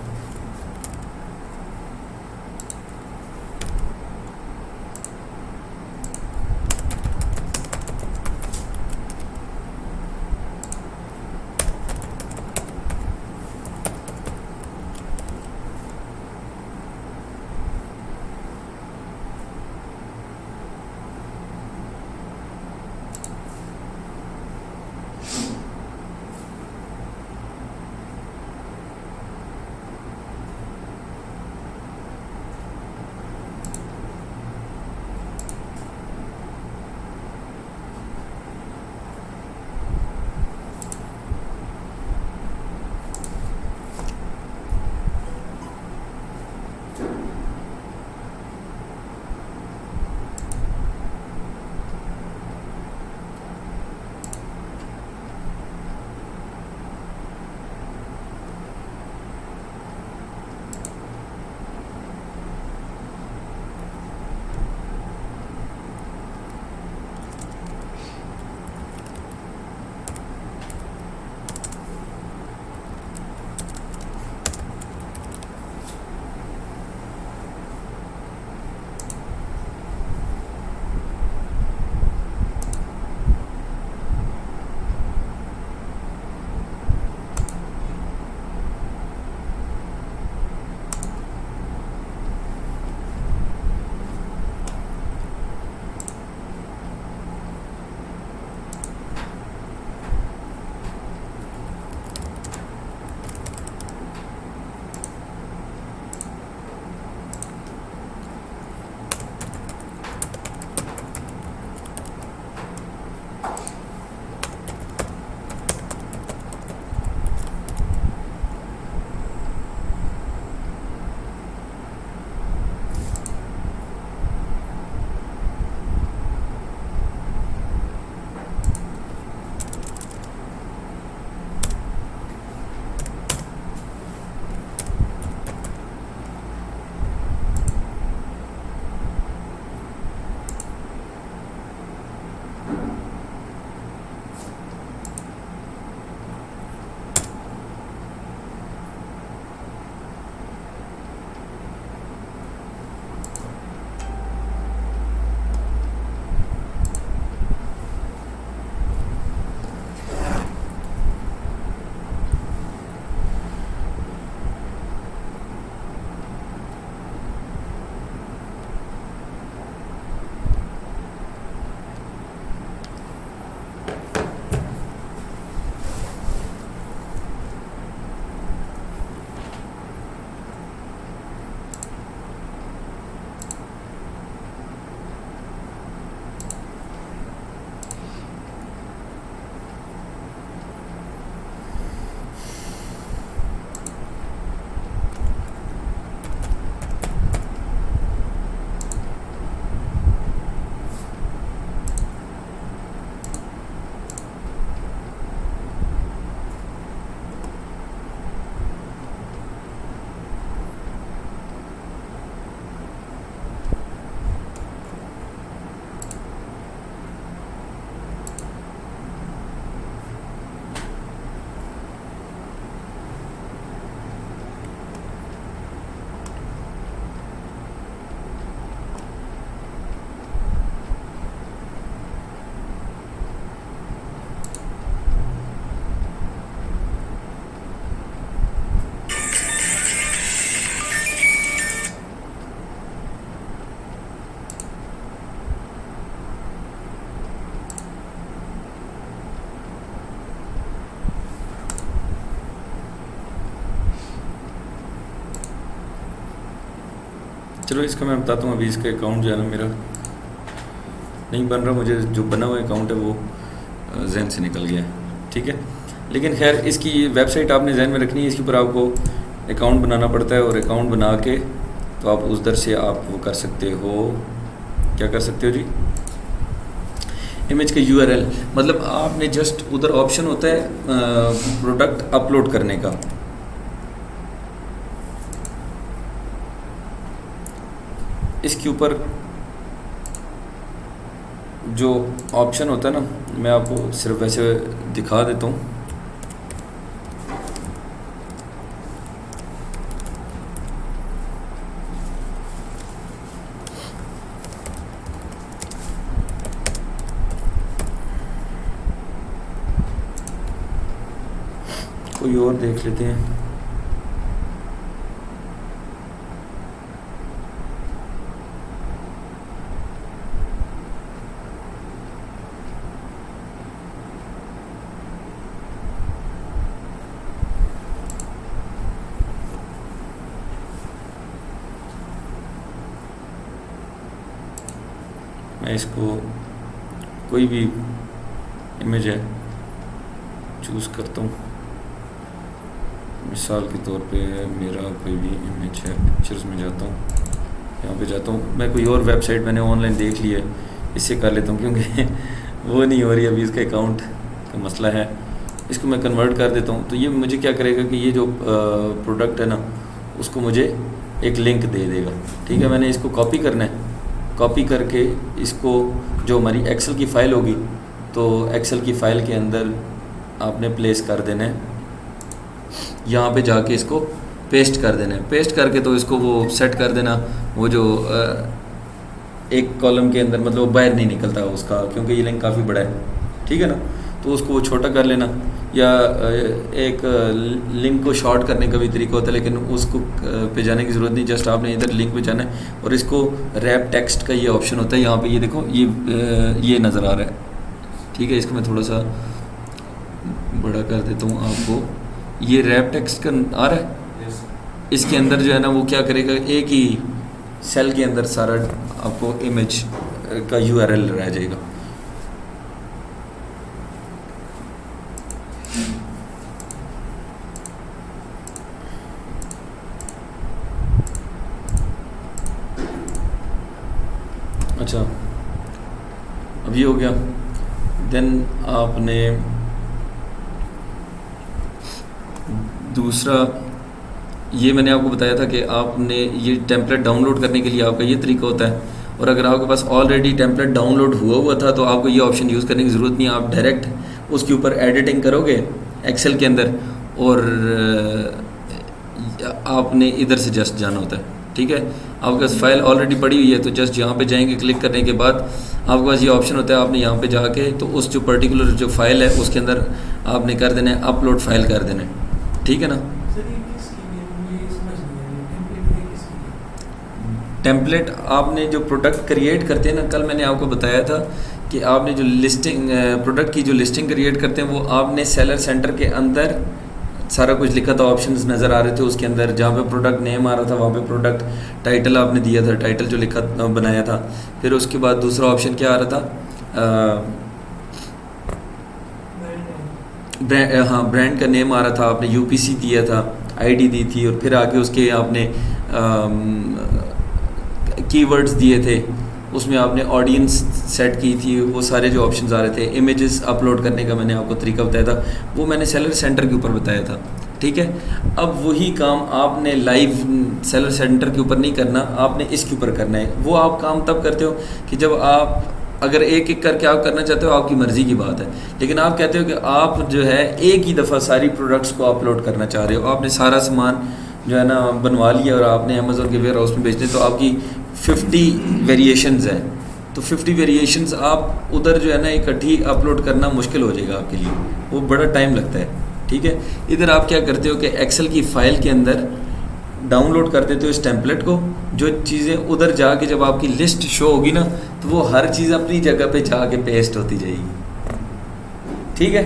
चलो इसका मैं बताता हूँ। अभी इसका अकाउंट जो है ना मेरा नहीं बन रहा, मुझे जो बना हुआ अकाउंट है वो जहन से निकल गया है, ठीक है। लेकिन खैर इसकी वेबसाइट आपने जहन में रखनी है, इसके ऊपर आपको अकाउंट बनाना पड़ता है, और अकाउंट बना के तो आप उधर से आप वो कर सकते हो, क्या कर सकते हो जी, इमेज का URL, मतलब आपने जस्ट उधर ऑप्शन होता है प्रोडक्ट अपलोड करने का, इसके ऊपर जो ऑप्शन होता है ना, मैं आपको सिर्फ वैसे दिखा देता हूँ। कोई और देख लेते हैं। मैं इसको कोई भी इमेज है चूज़ करता हूँ, मिसाल के तौर पे मेरा कोई भी इमेज है, पिक्चर्स में जाता हूँ, यहाँ पे जाता हूँ। मैं कोई और वेबसाइट मैंने ऑनलाइन देख ली है, इससे कर लेता हूँ, क्योंकि वो नहीं हो रही अभी, इसका अकाउंट का मसला है। इसको मैं कन्वर्ट कर देता हूँ, तो ये मुझे क्या करेगा कि ये जो प्रोडक्ट है ना उसको मुझे एक लिंक दे देगा, ठीक है। मैंने इसको कॉपी करना है, कॉपी करके इसको जो हमारी एक्सेल की फ़ाइल होगी तो एक्सेल की फ़ाइल के अंदर आपने प्लेस कर देना है, यहाँ पे जाके इसको पेस्ट कर देना है। पेस्ट करके तो इसको वो सेट कर देना, वो जो एक कॉलम के अंदर मतलब वो बाहर नहीं निकलता उसका, क्योंकि ये लिंक काफ़ी बड़ा है, ठीक है ना। तो उसको वो छोटा कर लेना, या एक लिंक को शॉर्ट करने का भी तरीका होता है, लेकिन उसको पे जाने की ज़रूरत नहीं, जस्ट आपने इधर लिंक पे जाना है और इसको रैप टेक्स्ट का ये ऑप्शन होता है, यहाँ पे ये देखो ये नज़र आ रहा है, ठीक है। इसको मैं थोड़ा सा बड़ा कर देता हूँ आपको, ये रैप टेक्स्ट का आ रहा है। इसके अंदर जो है ना वो क्या करेगा, एक ही सेल के अंदर सारा आपको इमेज का URL रह जाएगा। अच्छा, अब ये हो गया। देन आपने दूसरा, ये मैंने आपको बताया था कि आपने ये टेम्पलेट डाउनलोड करने के लिए आपका ये तरीका होता है, और अगर आपके पास ऑलरेडी टेम्पलेट डाउनलोड हुआ था तो आपको ये ऑप्शन यूज़ करने की ज़रूरत नहीं है। आप डायरेक्ट उसके ऊपर एडिटिंग करोगे एक्सेल के अंदर, और आपने इधर से जस्ट जाना होता है, ठीक है। आपके पास फाइल ऑलरेडी पड़ी हुई है तो जस्ट यहाँ पे जाएंगे, क्लिक करने के बाद आपके पास ये ऑप्शन होता है, आपने यहाँ पे जाके तो उस जो पर्टिकुलर जो फाइल है उसके अंदर आपने कर देना है अपलोड फाइल कर देना है, ठीक है ना। टेम्पलेट आपने जो प्रोडक्ट क्रिएट करते हैं ना, कल मैंने आपको बताया था कि आपने जो लिस्टिंग प्रोडक्ट की जो लिस्टिंग क्रिएट करते हैं वो आपने सेलर सेंटर के अंदर सारा कुछ लिखा था, ऑप्शंस नज़र आ रहे थे उसके अंदर, जहाँ पे प्रोडक्ट नेम आ रहा था वहाँ पे प्रोडक्ट टाइटल आपने दिया था, टाइटल जो लिखा बनाया था। फिर उसके बाद दूसरा ऑप्शन क्या आ रहा था, ब्रांड का नेम आ रहा था, आपने UPC दिया था, ID दी थी, और फिर आगे उसके आपने कीवर्ड्स दिए थे, उसमें आपने ऑडियंस सेट की थी, वो सारे जो ऑप्शंस आ रहे थे। इमेजेस अपलोड करने का मैंने आपको तरीका बताया था, वो मैंने सेलर सेंटर के ऊपर बताया था, ठीक है। अब वही काम आपने लाइव सेलर सेंटर के ऊपर नहीं करना, आपने इसके ऊपर करना है। वो आप काम तब करते हो कि जब आप अगर एक एक करके आप करना चाहते हो, आपकी मर्ज़ी की बात है, लेकिन आप कहते हो कि आप जो है एक ही दफ़ा सारी प्रोडक्ट्स को अपलोड करना चाह रहे हो, आपने सारा सामान जो है ना बनवा लिया और आपने अमेज़ॉन के वेयर हाउस में बेचने, तो आपकी 50 वेरिएशंस हैं, तो 50 वेरिएशंस आप उधर जो है ना इकट्ठी अपलोड करना मुश्किल हो जाएगा आपके लिए, वो बड़ा टाइम लगता है, ठीक है। इधर आप क्या करते हो कि एक्सेल की फ़ाइल के अंदर डाउनलोड कर देते हो इस टेम्पलेट को, जो चीज़ें उधर जाके जब आपकी लिस्ट शो होगी ना तो वो हर चीज़ अपनी जगह पे जाके पेस्ट होती जाएगी, ठीक है।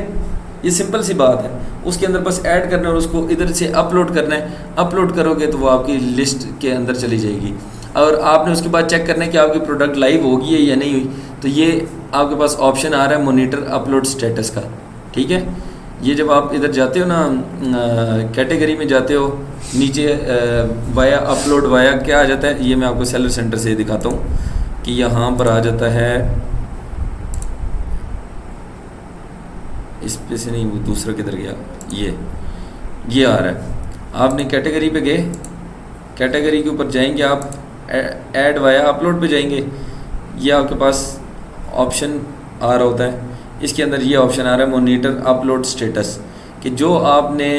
ये सिंपल सी बात है, उसके अंदर बस ऐड करना है और उसको इधर से अपलोड करना है। अपलोड करोगे तो वो आपकी लिस्ट के अंदर चली जाएगी। और आपने उसके बाद चेक करना है कि आपकी प्रोडक्ट लाइव होगी है या नहीं हुई, तो ये आपके पास ऑप्शन आ रहा है मॉनिटर अपलोड स्टेटस का। ठीक है, ये जब आप इधर जाते हो ना कैटेगरी में जाते हो, नीचे वाया अपलोड वाया क्या आ जाता है, ये मैं आपको सेलर सेंटर से दिखाता हूँ कि यहाँ पर आ जाता है, इस पे से नहीं, वो दूसरा किधर गया, ये आ रहा है। आपने कैटेगरी पे गए, कैटेगरी के ऊपर जाएंगे आप, ऐड वाया अपलोड पे जाएंगे, ये आपके पास ऑप्शन आ रहा होता है। इसके अंदर ये ऑप्शन आ रहा है मॉनिटर अपलोड स्टेटस, कि जो आपने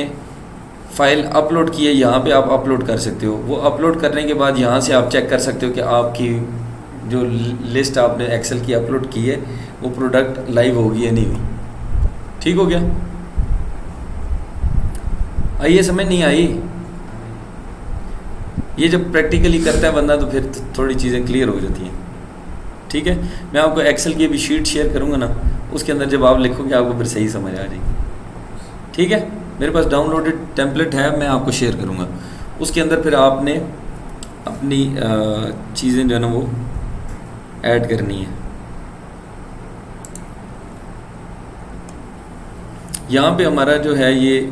फ़ाइल अपलोड की है यहाँ पे आप अपलोड कर सकते हो। वो अपलोड करने के बाद यहाँ से आप चेक कर सकते हो कि आपकी जो लिस्ट आपने एक्सेल की अपलोड की है वो प्रोडक्ट लाइव होगी या नहीं हुई। ठीक हो गया? आइए, समझ नहीं आई? ये जब प्रैक्टिकली करता है बंदा तो फिर थोड़ी चीज़ें क्लियर हो जाती हैं। ठीक है, मैं आपको एक्सेल की अभी शीट शेयर करूँगा ना, उसके अंदर जब आप लिखोगे आपको फिर सही समझ आ जाएगी। ठीक है, मेरे पास डाउनलोडेड टेम्पलेट है, मैं आपको शेयर करूँगा। उसके अंदर फिर आपने अपनी चीज़ें जो है ना वो ऐड करनी है। यहाँ पे हमारा जो है ये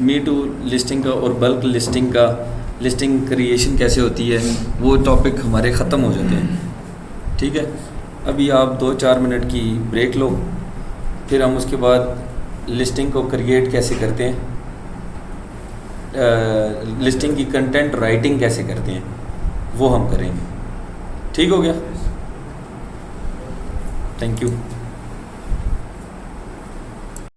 मी टू लिस्टिंग का और बल्क लिस्टिंग का, लिस्टिंग क्रिएशन कैसे होती है, वो टॉपिक हमारे ख़त्म हो जाते हैं। ठीक है, अभी आप 2-4 मिनट की ब्रेक लो, फिर हम उसके बाद लिस्टिंग को क्रिएट कैसे करते हैं, लिस्टिंग की कंटेंट राइटिंग कैसे करते हैं वो हम करेंगे। ठीक हो गया? Thank you.